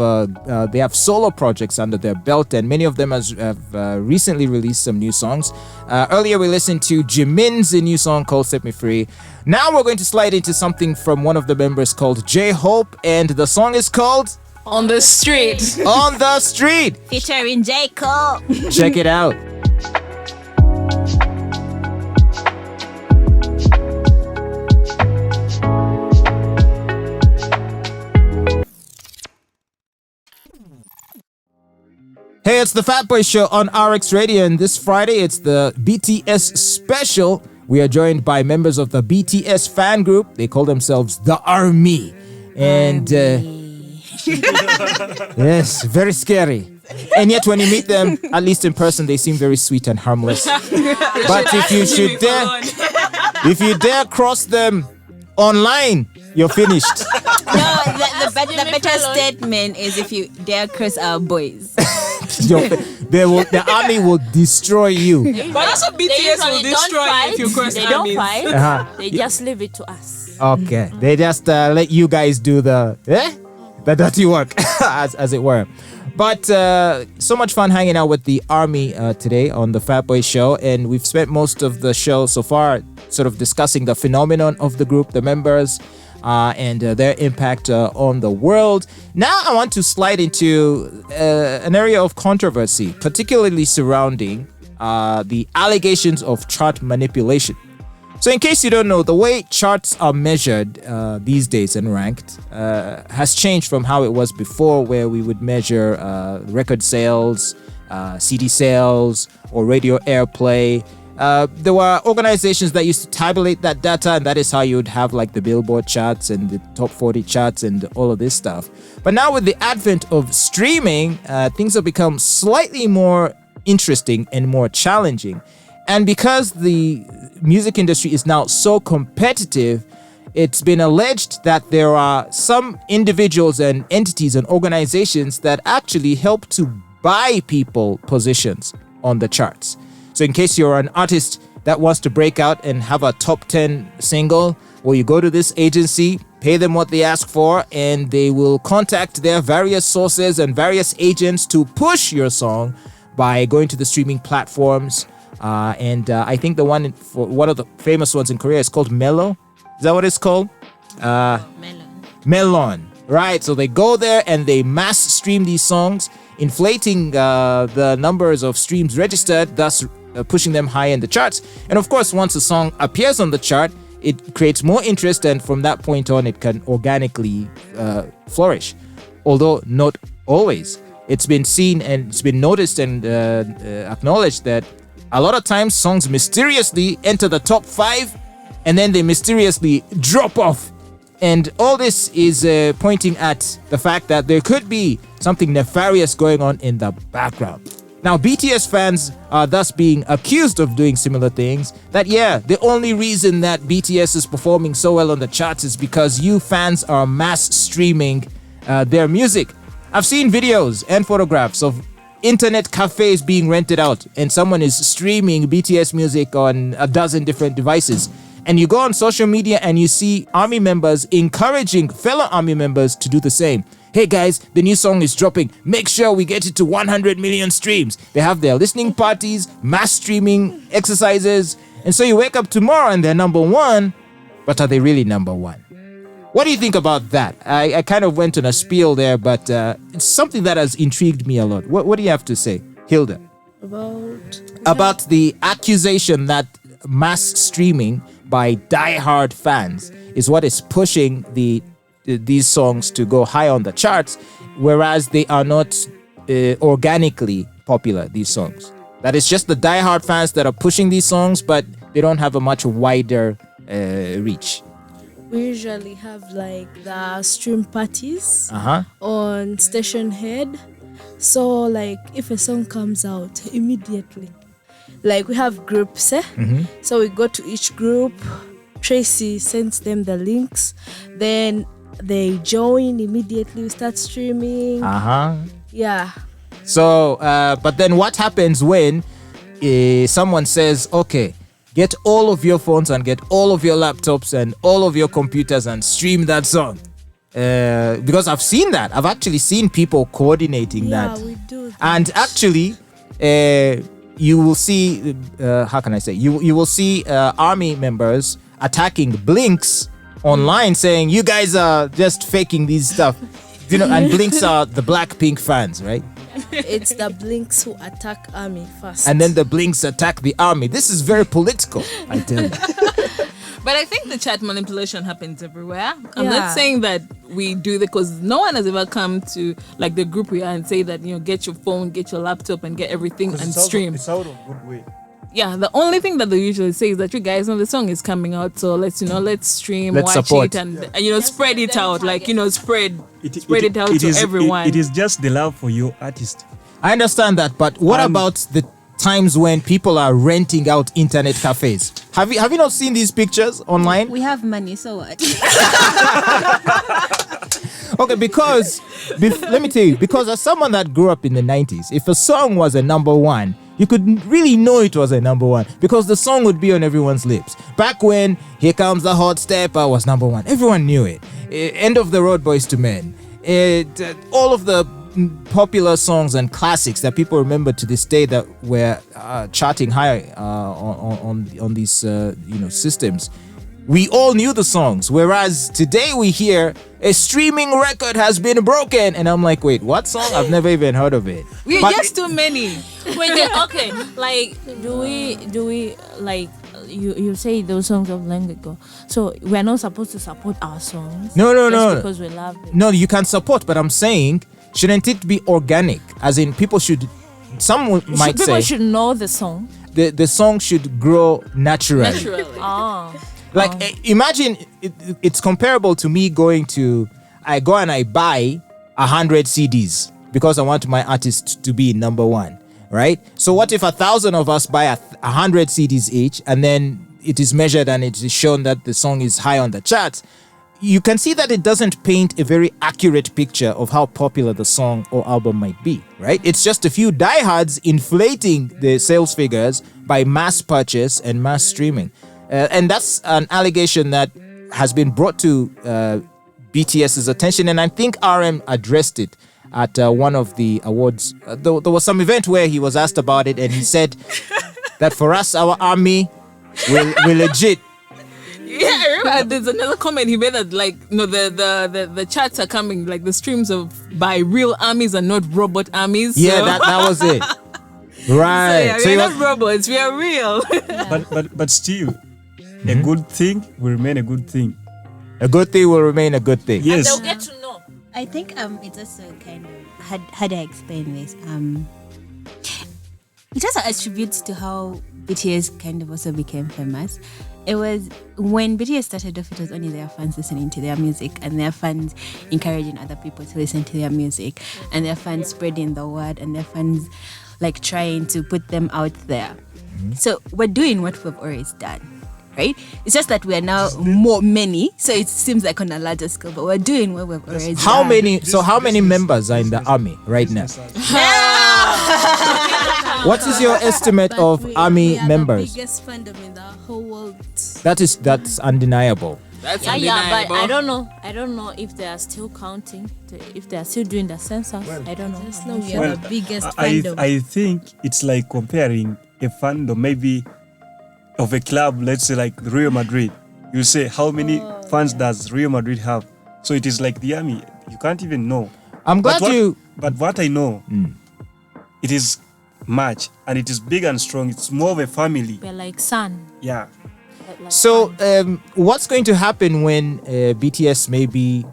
they have solo projects under their belt, and many of them have recently released some new songs. Earlier we listened to Jimin's new song called Set Me Free. Now we're going to slide into something from one of the members called J-Hope, and the song is called On the street. On the street. Featuring J. Cole. Check it out. Hey, it's the Fatboy Show on RX Radio, and this Friday it's the BTS special. We are joined by members of the BTS fan group. They call themselves the ARMY. And yes, very scary. And yet when you meet them, at least in person, they seem very sweet and harmless. But if you dare cross them online, you're finished. No, the better statement is if you dare curse our boys. The army will destroy you. But also BTS will destroy you if you cross They don't armies. fight. They just leave it to us. Okay, they just let you guys do the dirty work, as it were. But so much fun hanging out with the army today on the Fatboy Show, and we've spent most of the show so far sort of discussing the phenomenon of the group, the members, and their impact on the world. Now I want to slide into an area of controversy, particularly surrounding the allegations of chart manipulation. So in case you don't know, the way charts are measured these days and ranked has changed from how it was before, where we would measure record sales, CD sales, or radio airplay. There were organizations that used to tabulate that data, and that is how you would have like the Billboard charts and the top 40 charts and all of this stuff. But now with the advent of streaming, things have become slightly more interesting and more challenging. And because the music industry is now so competitive, it's been alleged that there are some individuals and entities and organizations that actually help to buy people positions on the charts. So in case you're an artist that wants to break out and have a top 10 single, well, you go to this agency, pay them what they ask for, and they will contact their various sources and various agents to push your song by going to the streaming platforms. And I think one of the famous ones in Korea is called Melon. Is that what it's called? Melon. Right. So they go there and they mass stream these songs, inflating the numbers of streams registered, thus pushing them high in the charts. And of course, once a song appears on the chart, it creates more interest, and from that point on, it can organically flourish. Although not always. It's been seen and it's been noticed and acknowledged that a lot of times songs mysteriously enter the top 5 and then they mysteriously drop off. And all this is pointing at the fact that there could be something nefarious going on in the background. Now, BTS fans are thus being accused of doing similar things. That, the only reason that BTS is performing so well on the charts is because you fans are mass streaming their music. I've seen videos and photographs of internet cafes being rented out, and someone is streaming BTS music on a dozen different devices. And you go on social media and you see army members encouraging fellow army members to do the same. Hey guys, the new song is dropping. Make sure we get it to 100 million streams. They have their listening parties, mass streaming exercises. And so you wake up tomorrow and they're number 1, but are they really number 1? What do you think about that? I kind of went on a spiel there, but it's something that has intrigued me a lot. What do you have to say, Hilda? About the accusation that mass streaming by die-hard fans is what is pushing these songs to go high on the charts, whereas they are not organically popular, these songs. That is just the die-hard fans that are pushing these songs, but they don't have a much wider reach. We usually have like the stream parties on Station Head. So like if a song comes out immediately, like we have groups, so we go to each group, Tracy sends them the links, then they join immediately, we start streaming. Yeah. So but then what happens when someone says, okay, get all of your phones and get all of your laptops and all of your computers and stream that song? Because I've seen that. I've actually seen people coordinating that. Yeah, we do that. And actually, you will see, how can I say? You will see army members attacking Blinks online, saying, you guys are just faking these stuff. And Blinks are the Blackpink fans, right? It's the Blinks who attack ARMY first. And then the Blinks attack the army. This is very political, I tell you. But I think the chat manipulation happens everywhere. I'm Yeah. not saying that we do that because no one has ever come to like the group we are and say that, get your phone, get your laptop and get everything and stream. It's out of good way. Yeah, the only thing that they usually say is that you guys know the song is coming out, so let's stream, Let's watch support. it and spread it out, like spread it out to is, everyone. It is just the love for your artist. I understand that, but what about the times when people are renting out internet cafes? Have you not seen these pictures online? We have money, so what? Okay, because let me tell you, because as someone that grew up in the 90s, if a song was a number one, you could really know it was a number one because the song would be on everyone's lips. Back when Here Comes the Hot Stepper was number one, everyone knew it. End of the Road, Boys to Men. All of the popular songs and classics that people remember to this day that were charting high on these systems. We all knew the songs, whereas today we hear a streaming record has been broken, and I'm like, wait, what song? I've never even heard of it. We're But- just too many. Okay, like do we like you say those songs of long ago, so we're not supposed to support our songs? No, just because we love it. No, you can support, but I'm saying, shouldn't it be organic? As in, some might People say should know the song. the song should grow naturally. Naturally. Like, imagine it's comparable to me I go and I buy 100 CDs because I want my artist to be number one, right? So what if 1,000 of us buy 100 CDs each, and then it is measured and it is shown that the song is high on the charts? You can see that it doesn't paint a very accurate picture of how popular the song or album might be, right? It's just a few diehards inflating the sales figures by mass purchase and mass streaming. And that's an allegation that has been brought to BTS's attention, and I think RM addressed it at one of the awards. There was some event where he was asked about it, and he said that for us, our army, we're legit. Yeah, I remember there's another comment he made that the chats are coming, like the streams by real armies and not robot armies. Yeah, so. that was it. Right. So, we're not robots, we are real. But still, a good thing will remain a good thing. A good thing will remain a good thing. Yes. They'll get to know. I think it's also kind of how do I explain this? It also attributes to how BTS kind of also became famous. It was when BTS started off, it was only their fans listening to their music and their fans encouraging other people to listen to their music and their fans spreading the word and their fans like trying to put them out there. So we're doing what we've always done, right? It's just that we are now many, so it seems like on a larger scale, but we're doing what we've always How done. How many members are in the army right now? What is your estimate of army we are members? the biggest fandom in the whole world. That's undeniable. That's Yeah, undeniable. but I don't know if they are still counting, if they are still doing the census. I don't know. Just know we are Well, the biggest I fandom. I think it's like comparing a fandom maybe of a club, let's say like Real Madrid. You say how many fans does Real Madrid have? So it is like the army. You can't even know. I'm glad But what I know, it is much and it is big and strong. It's more of a family. We're like sun. Yeah. Like So, sun. what's going to happen when BTS maybe,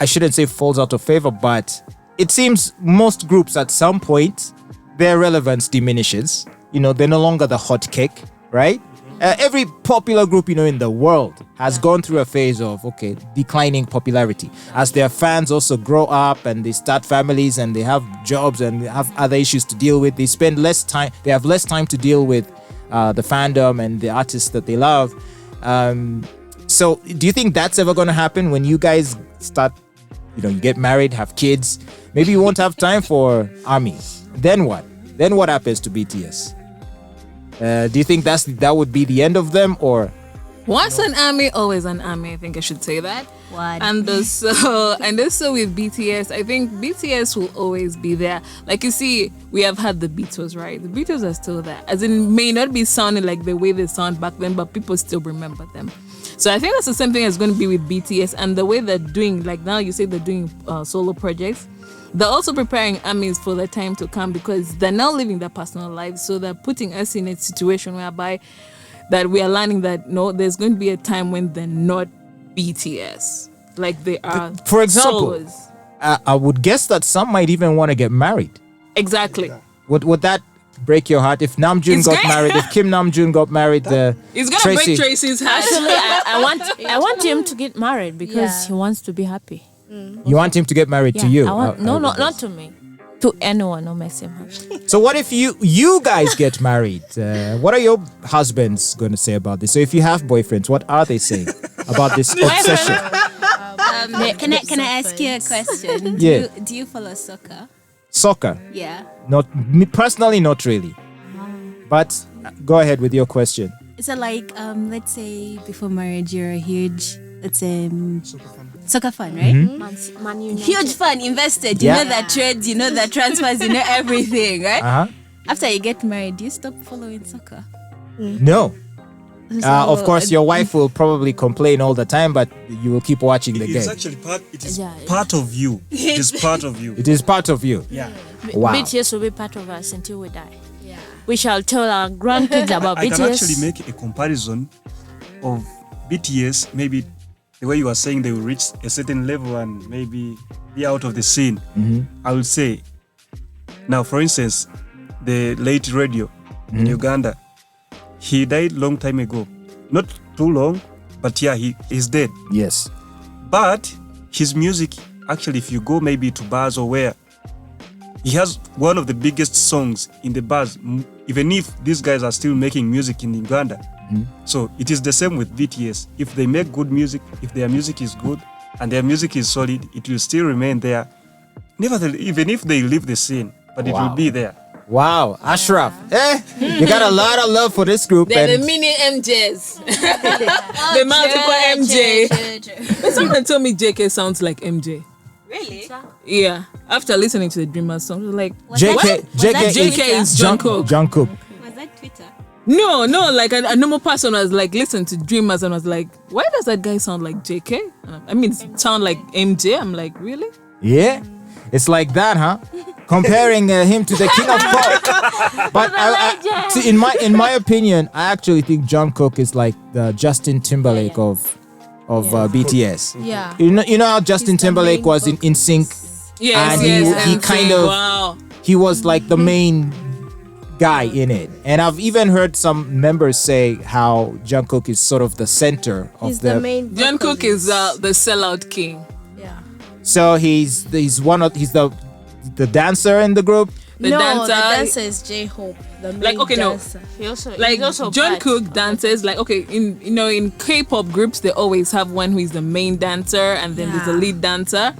I shouldn't say falls out of favor, but it seems most groups at some point, their relevance diminishes. They're no longer the hot cake, right? Every popular group, in the world has gone through a phase of, declining popularity. As their fans also grow up and they start families and they have jobs and they have other issues to deal with, they have less time to deal with the fandom and the artists that they love. So do you think that's ever going to happen when you guys start, you get married, have kids? Maybe you won't have time for army. Then what? Then what happens to BTS? Do you think that would be the end of them, or? Once an army, always an army. I think I should say that. What? And also with BTS, I think BTS will always be there. Like you see, we have had the Beatles, right? The Beatles are still there. As in, may not be sounding like the way they sound back then, but people still remember them. So I think that's the same thing as going to be with BTS, and the way they're doing, like now you say they're doing solo projects. They're also preparing armies for the time to come because they're now living their personal lives. So they're putting us in a situation whereby that we are learning that no, there's going to be a time when they're not BTS, like they are. For example, solos. I would guess that some might even want to get married. Exactly. Would that break your heart if Namjoon It's got great. married? If Kim Namjoon got married, It's gonna break Tracy's heart. Actually, I want him to get married because he wants to be happy. you want him to get married to you? I want, no, I would not guess. to me. To anyone who makes him happy. So what if you guys get married? What are your husbands going to say about this? So if you have boyfriends, what are they saying about this obsession? Can I ask you a question? Yeah. Do you follow soccer? Soccer? Yeah. Not me personally, not really. But go ahead with your question. So like, let's say before marriage, you're a huge, let's say, soccer fan, right? Man United. Huge fan, invested. You Yeah. know the trades, you know the transfers, you know everything, right? Uh-huh. After you get married, do you stop following soccer? No. Of course, your wife will probably complain all the time, but you will keep watching the It's game. actually Yeah. part of you. It is part of you. It is part of you. Yeah. Wow. BTS will be part of us until we die. Yeah. We shall tell our grandkids about I BTS. can actually make a comparison of BTS, maybe the way you are saying they will reach a certain level and maybe be out of the scene. I would say, now for instance, the late radio in Uganda, he died long time ago. Not too long, but yeah, he is dead. Yes. But his music, actually, if you go maybe to bars or where, he has one of the biggest songs in the bars, even if these guys are still making music in Uganda. So it is the same with BTS. If they make good music, if their music is good and their music is solid, it will still remain there. Nevertheless, even if they leave the scene, but it Wow. will be there. Wow. Ashraf. You got a lot of love for this group. They're the And mini MJs. The multiple MJ. Someone told me JK sounds like MJ. Really? Yeah. After listening to the Dreamers song, I was like, JK is Jungkook. Jungkook. Was that Twitter? No, like a normal person was like, listen to Dreamers and was like, why does that guy sound like JK? I mean, sound like MJ. I'm like, really? Yeah. It's like that, huh? Comparing him to the king of pop. But see, in my opinion, I actually think Jungkook is like the Justin Timberlake of BTS. Yeah. You know how Justin Timberlake was in Sync. Yes, And yes. he MJ. kind of- Wow. He was like the main guy in it. And I've even heard some members say how Jungkook is sort of the center of He's the main. Jungkook is the sellout king. Yeah. So he's the dancer in the group. The no, dancer. the dancer is J-Hope. The main Like, okay, no. dancer. He also, Like he's also Jungkook part. dances, like okay, in K-pop groups they always have one who is the main dancer and then there's the Yeah. lead dancer.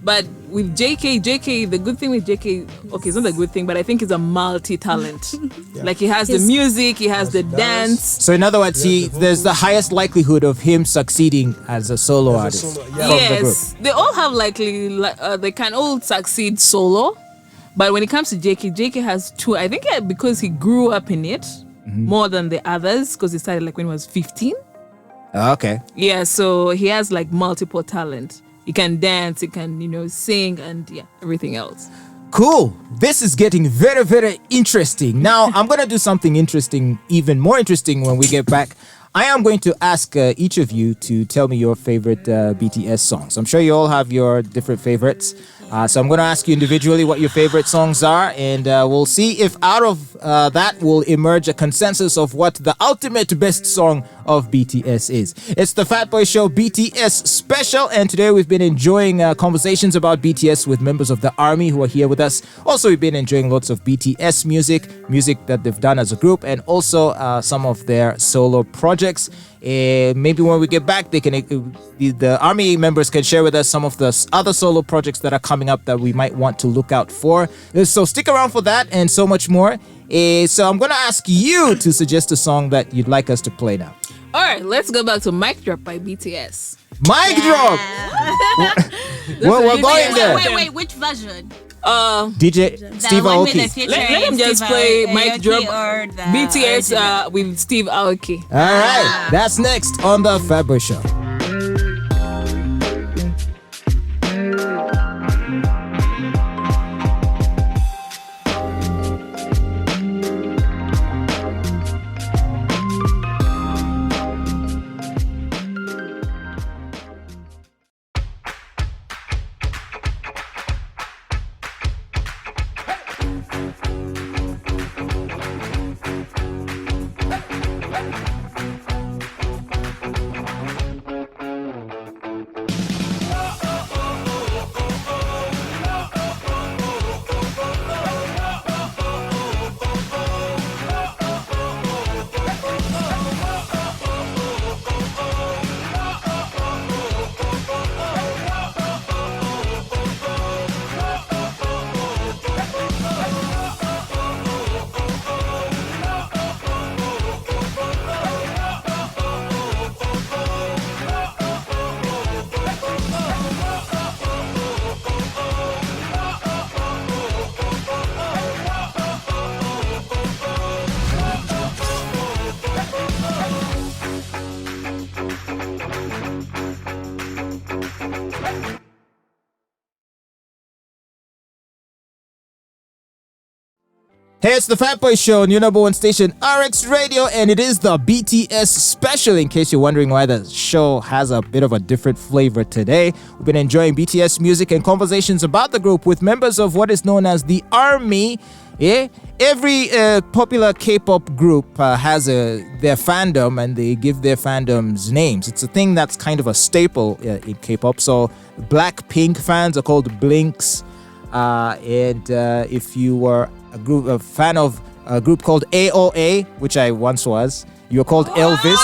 But with JK, the good thing with JK, okay, it's not a good thing, but I think he's a multi-talent. Like he has the music, he has the dance. So in other words, there's the highest likelihood of him succeeding as a solo artist from the group. Yes, they all have they can all succeed solo. But when it comes to JK has two. I think because he grew up in it more than the others because he started like when he was 15. Okay. Yeah, so he has like multiple talent. He can dance, he can, sing and everything else. Cool. This is getting very, very interesting. Now, I'm going to do something interesting, even more interesting when we get back. I am going to ask each of you to tell me your favorite BTS songs. I'm sure you all have your different favorites. So I'm going to ask you individually what your favorite songs are, and we'll see if out of that will emerge a consensus of what the ultimate best song of BTS is. It's the Fatboy Show BTS special, and today we've been enjoying conversations about BTS with members of the ARMY who are here with us. Also, we've been enjoying lots of BTS music that they've done as a group, and also some of their solo projects. Maybe when we get back, they can the ARMY members can share with us some of the other solo projects that are coming up that we might want to look out for. So stick around for that and so much more. So I'm going to ask you to suggest a song that you'd like us to play now. All right, let's go back to Mic Drop by BTS. Mic drop. We're going there. Wait, which version? DJ Steve one with the Aoki. feature Let him just Steve play Aoki Mic Drop or the BTS original? with Steve Aoki. All right, that's next on the Fatboy Show. Hey, it's the Fatboy Show on your number one station, RX Radio, and it is the BTS special. In case you're wondering why the show has a bit of a different flavor today, we've been enjoying BTS music and conversations about the group with members of what is known as the ARMY. Yeah, every popular K-pop group has their fandom, and they give their fandoms names. It's a thing that's kind of a staple in K-pop. So Blackpink fans are called Blinks, and if you were a fan of a group called AOA, which I once was, you were called Elvis.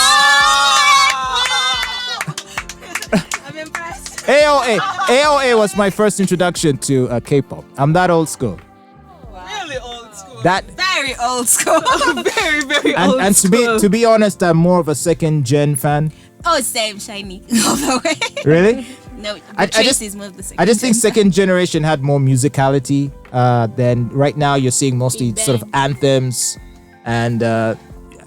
I'm impressed. AOA was my first introduction to K-pop. I'm that old school. Really old school. That Very old school. Very, very old and school. to be honest, I'm more of a second gen fan. Oh, same, shiny. All the way. Really? No, I Tracy's moved the second. I just think gen. second generation had more musicality than right now. You're seeing mostly Big sort of anthems, and I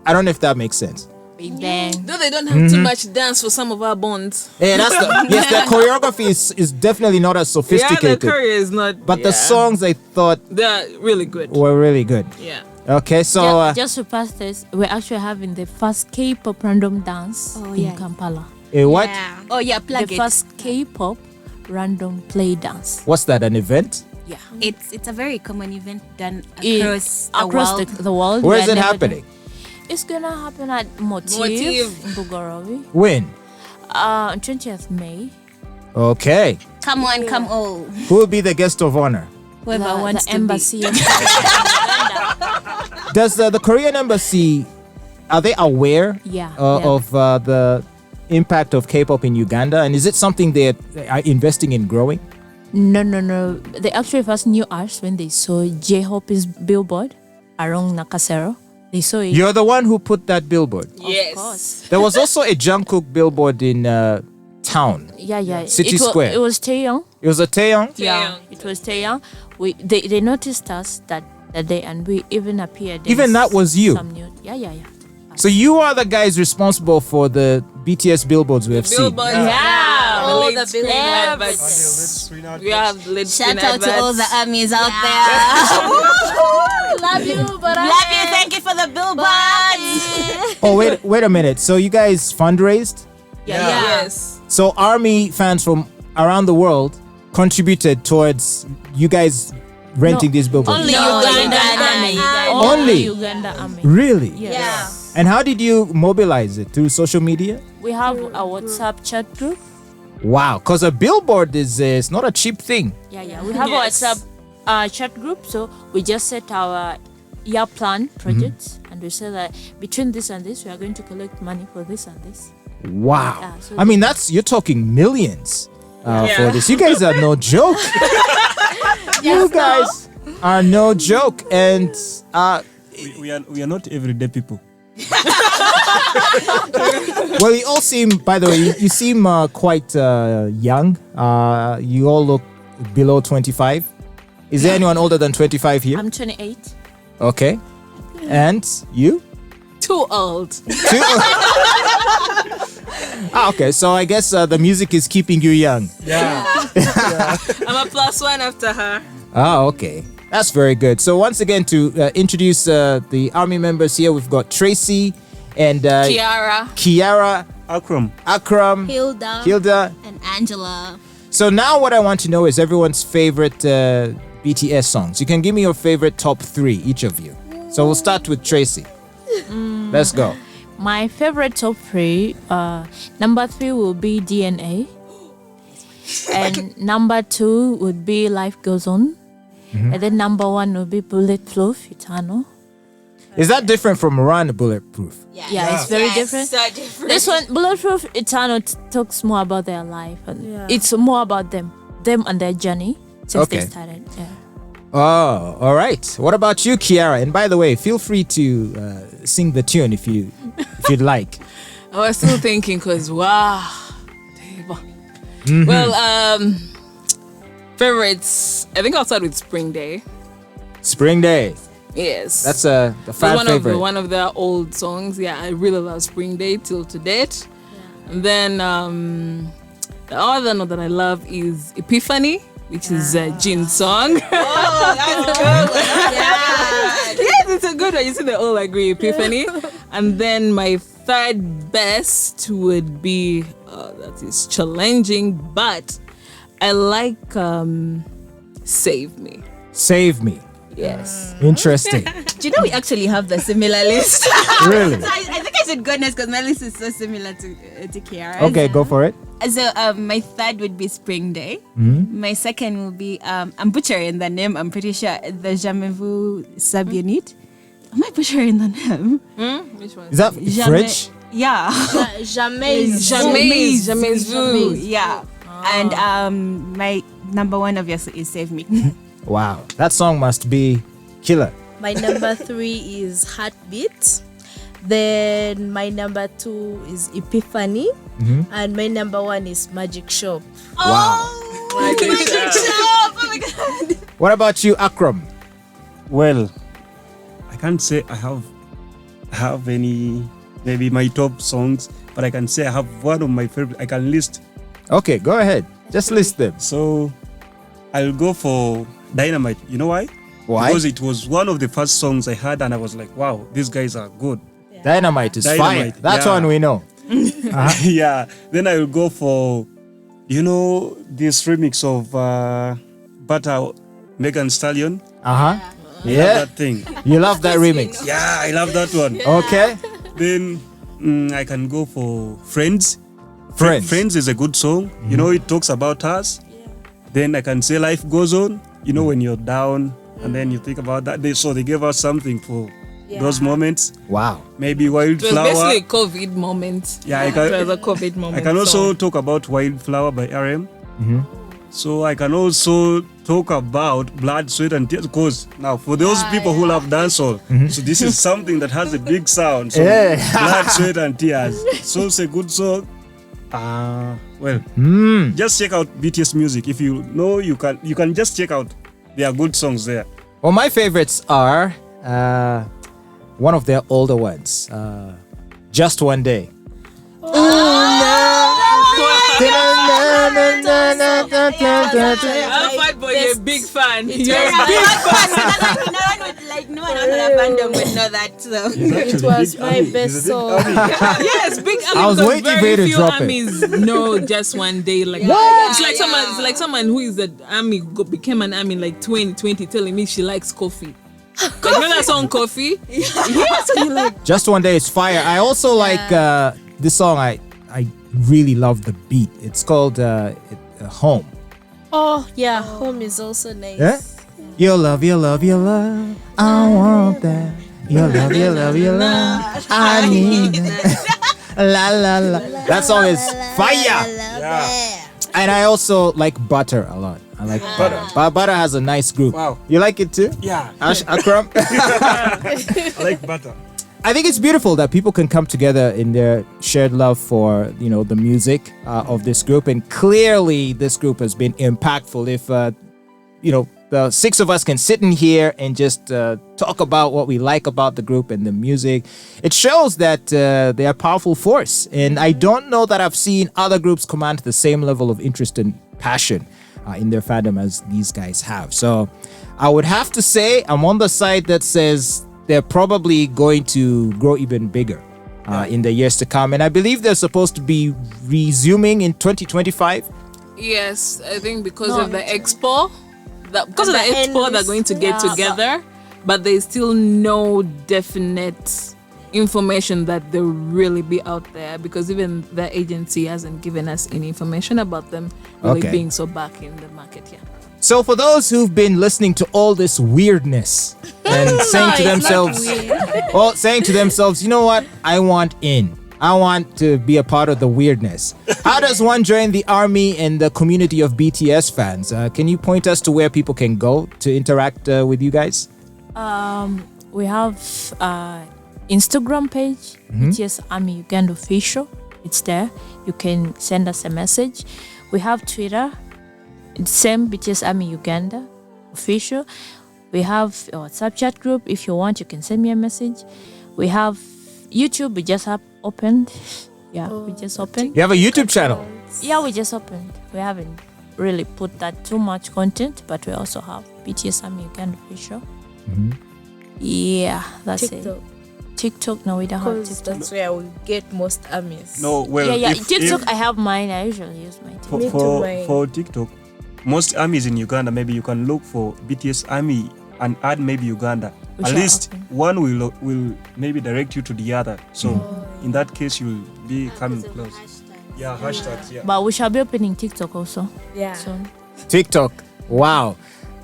don't know if that makes sense. Big Bang. Though they don't have too much dance for some of our bonds. Yeah, that's yes. The choreography is definitely not as Yeah, sophisticated, the career is not. but the yeah. songs I thought they're really good. were really good. Yeah. Okay, so Just to pass this, we're actually having the first K-pop random dance in Kampala. what? Yeah. Oh yeah, plug The it. first K-pop random play dance. What's that? An event? Yeah. It's a very common event done In- across across world. the world. Where We is are it never happening? done- It's gonna happen at Motif, Motif. in Bugorovi, When? on 20th May. Okay. Come on, come all. Who will be the guest of honor? Whoever The wants to embassy. be. Does the Korean embassy, are they aware Yeah, of the impact of K-pop in Uganda, and is it something they are investing in growing? No. They actually first knew us when they saw J-Hope's billboard around Nakasero. They saw it. You're the one who put that billboard. Yes. Of course. There was also a Jungkook billboard in town. Yeah. City it Square. It was Taeyong. It was a Taeyong. Yeah, Taeyong. it was Taeyong. They noticed us that day, and we even appeared. in Even that was you? Some news. Yeah. So you are the guys responsible for the BTS billboards we have seen. Billboard. Yeah. The All lead the screen billboards. adverts. We have the lead Shout screen out to all the adverts. armies out there. Love you, but Love you. Thank you for the billboards. Oh wait a minute. So you guys fundraised? Yes. So ARMY fans from around the world contributed towards you guys renting these billboards. Only No, Uganda Uganda Army. Only? Uganda Army. Really? Yeah. And how did you mobilize it? Through social media? We have a WhatsApp chat group. Wow, because a billboard is it's not a cheap thing. Yeah. We have Yes. a WhatsApp chat group. So we just set our year plan projects, and we say that between this and this, we are going to collect money for this and this. Wow. Yeah, so I mean, you're talking millions for Yeah. this. You guys are no joke. You guys are no joke. And We are not everyday people. well, you all seem, by the way, you seem quite young. You all look below 25. Is there anyone older than 25 here? I'm 28. Okay. And you? Too old. Okay, so I guess the music is keeping you young. Yeah. I'm a +1 after her. Okay. That's very good. So once again, to introduce the ARMY members here, we've got Tracy and Kiara, Akram, Hilda, and Angela. So now what I want to know is everyone's favorite BTS songs. You can give me your favorite top 3, each of you. So we'll start with Tracy. Let's go. My favorite top 3, number 3 will be DNA. And number 2 would be Life Goes On. And then number 1 would be Bulletproof, Eternal. Is that different from Run Bulletproof? Yeah, it's very different. So different. This one, Bulletproof, Eternal, talks more about their life. And it's more about them and their journey since they started. Yeah. Oh, all right. What about you, Kiara? And by the way, feel free to sing the tune if you'd like. I was still thinking because wow. Well, favorites. I think I'll start with Spring Day. Spring Day. Yes. That's the fan favorite. One of their old songs. Yeah, I really love Spring Day till to date. Yeah. And then the other one that I love is Epiphany, which is Jin's song. Oh, that's good. Yeah. Yes, it's a good one. You see, they all agree, Epiphany. And then my third best would be, that is challenging, but I like Save Me. Save Me. Yes. Interesting. Do you know we actually have the similar list? Really? So I think I should go next because my list is so similar to Kiara's. Okay, go for it. So my third would be Spring Day. My second will be I'm butchering the name. I'm pretty sure the Jamais-vous Sabionite. Am I butchering the name? Which one? Is that French? Yeah. Jamais-vous. Yeah. And my number 1 obviously is Save Me. Wow, that song must be killer. My number 3 is Heartbeat. Then my number 2 is Epiphany. And my number 1 is Magic Shop. Wow. Magic Shop. Oh my God. What about you, Akram? Well, I can't say I have any, maybe my top songs, but I can say I have one of my favorite. I can list. Okay, go ahead. Just list them. So I'll go for Dynamite. You know why? Why? Because it was one of the first songs I heard, and I was like, wow, these guys are good. Dynamite is fire. That's one we know. Yeah. Then I will go for, this remix of Butter, Megan Stallion. Yeah. That thing. You love that remix. Yeah, I love that one. Okay. Then I can go for Friends. Friends. Friends is a good song. It talks about us. Then I can say Life Goes On. When you're down and then you think about that. They gave us something for those moments. Wow. Maybe Wildflower. It was basically a COVID moment. Yeah, it was a COVID moment. I can also talk about Wildflower by RM. So I can also talk about Blood, Sweat and Tears, because now for those people who love dancehall, so this is something that has a big sound. So Blood, Sweat and Tears. So it's a good song. Just check out BTS music. If you know, you can just check out. There are good songs there. Well, my favorites are one of their older ones, Just One Day. Fatboy, you're a big fan. You're a big No one on the fandom would know that. So. It was my best song. Yes, big. I was waiting for you to drop it. No, Just One Day. Like What? It's like someone who is an army became an army like 2020 telling me she likes coffee. You know that song Coffee? Yes, you like. Just One Day is fire. I also like this song. I really love the beat. It's called Home. Oh, yeah. Home is also nice. Yeah? Your love, your love, your love. I want that. Your love, your love, your love. I need that. La la la. That song is fire. Yeah. And I also like Butter a lot. I like Butter. Butter has a nice group. Wow. You like it too? Yeah. Akram? I like Butter. I think it's beautiful that people can come together in their shared love for, the music of this group. And clearly this group has been impactful. If, the six of us can sit in here and just talk about what we like about the group and the music. It shows that they are a powerful force. And I don't know that I've seen other groups command the same level of interest and passion in their fandom as these guys have. So I would have to say I'm on the side that says they're probably going to grow even bigger in the years to come. And I believe they're supposed to be resuming in 2025. Yes, I think because of the expo. Because of the expo, they're going to get together. But there's still no definite information that they'll really be out there, because even the agency hasn't given us any information about them really being so back in the market. Yeah. So for those who've been listening to all this weirdness and saying to themselves, you know what? I want in. I want to be a part of the weirdness. How does one join the army and the community of BTS fans? Can you point us to where people can go to interact with you guys? We have Instagram page, BTS Army Uganda official. It's there. You can send us a message. We have Twitter. It's same BTS Army Uganda official. We have a WhatsApp chat group. If you want, you can send me a message. We have YouTube. We just have opened. Yeah, we just opened. You have a YouTube channel? Yeah, we just opened. We haven't really put that too much content, but we also have BTS Army Uganda official. Yeah, that's TikTok. it. TikTok, no, we don't have Because TikTok. that's where we get most armies. No, well, Yeah, if- TikTok, if- I have mine. I usually use my TikTok. Me too, mine. for TikTok, most armies in Uganda, maybe you can look for BTS Army and add maybe Uganda. We At shall least open. one will maybe direct you to the other. So in that case, you'll be coming close. Yeah, hashtags. Yeah. But we shall be opening TikTok also Yeah. soon. TikTok. Wow.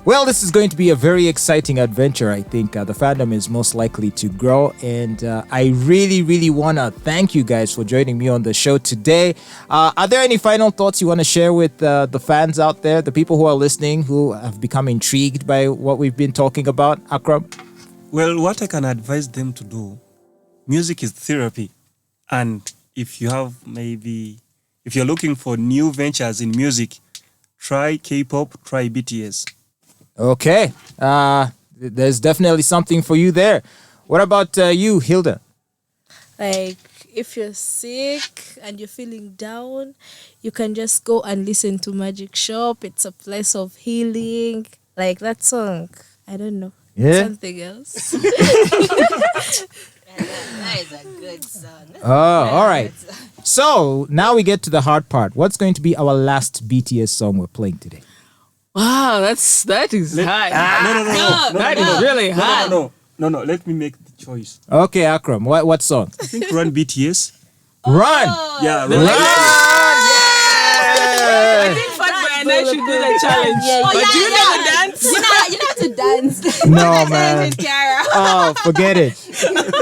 Well, this is going to be a very exciting adventure. I think the fandom is most likely to grow. And I really, really want to thank you guys for joining me on the show today. Are there any final thoughts you want to share with the fans out there, the people who are listening, who have become intrigued by what we've been talking about? Akram? Well, what I can advise them to do, music is therapy. And if you're looking for new ventures in music, try K-pop, try BTS. Okay. There's definitely something for you there. What about you, Hilda? Like, if you're sick and you're feeling down, you can just go and listen to Magic Shop. It's a place of healing. Like that song. I don't know. Yeah. Something else. That is a good song. Oh, all right. So now we get to the hard part. What's going to be our last BTS song we're playing today? Wow, that is hard. No, That is really hard. No. Let me make the choice. Okay, Akram. What song? I think run BTS. Run! Yeah, Run! run. I think Fatboy and I should do the challenge. But do you know the dance? You know how to dance. No, man. Kiara. Oh, forget it.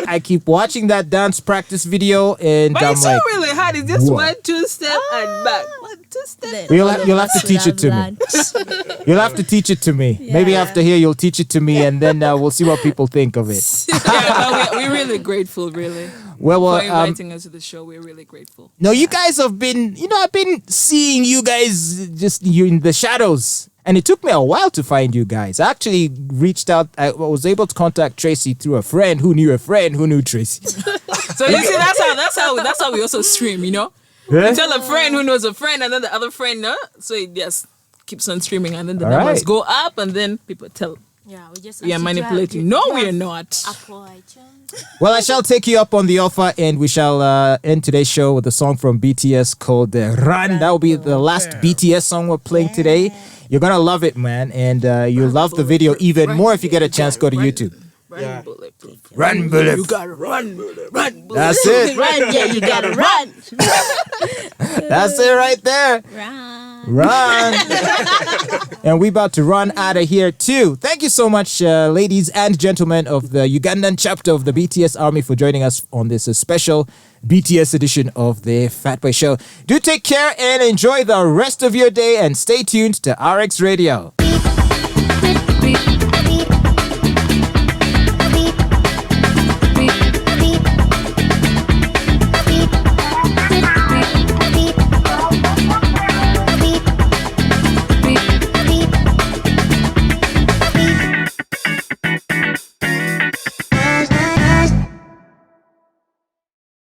I keep watching that dance practice video and But I'm it's like, not really hard. It's just what? 1-2 step and back. 1-2 step. you'll have to teach it to me. You'll have to teach it to me. Maybe after here you'll teach it to me and then we'll see what people think of it. Yeah, but we're really grateful, really. Well, For inviting us to the show. We're really grateful. no, you guys have been, I've been seeing you guys just you in the shadows. And it took me a while to find you guys. I actually reached out. I was able to contact Tracy through a friend who knew Tracy. So you see, that's how we also stream, Yeah? You tell a friend who knows a friend, and then the other friend, no? So it just keeps on streaming, and then the All numbers right. go up, and then people tell Yeah, we just we are manipulating. No, we are not. Apple iTunes. Well, I shall take you up on the offer and we shall end today's show with a song from BTS called Run. That will be the last BTS song we're playing today. You're going to love it, man. And you'll love the video even more if you get a chance. Go to YouTube. Run bulletproof. Run, bullet. You gotta run bulletproof. That's it. Run, yeah, you gotta run. That's it right there. Run. And we about to run out of here too. Thank you so much, ladies and gentlemen of the Ugandan chapter of the BTS Army for joining us on this special BTS edition of the Fatboy Show. Do take care and enjoy the rest of your day and stay tuned to RX Radio.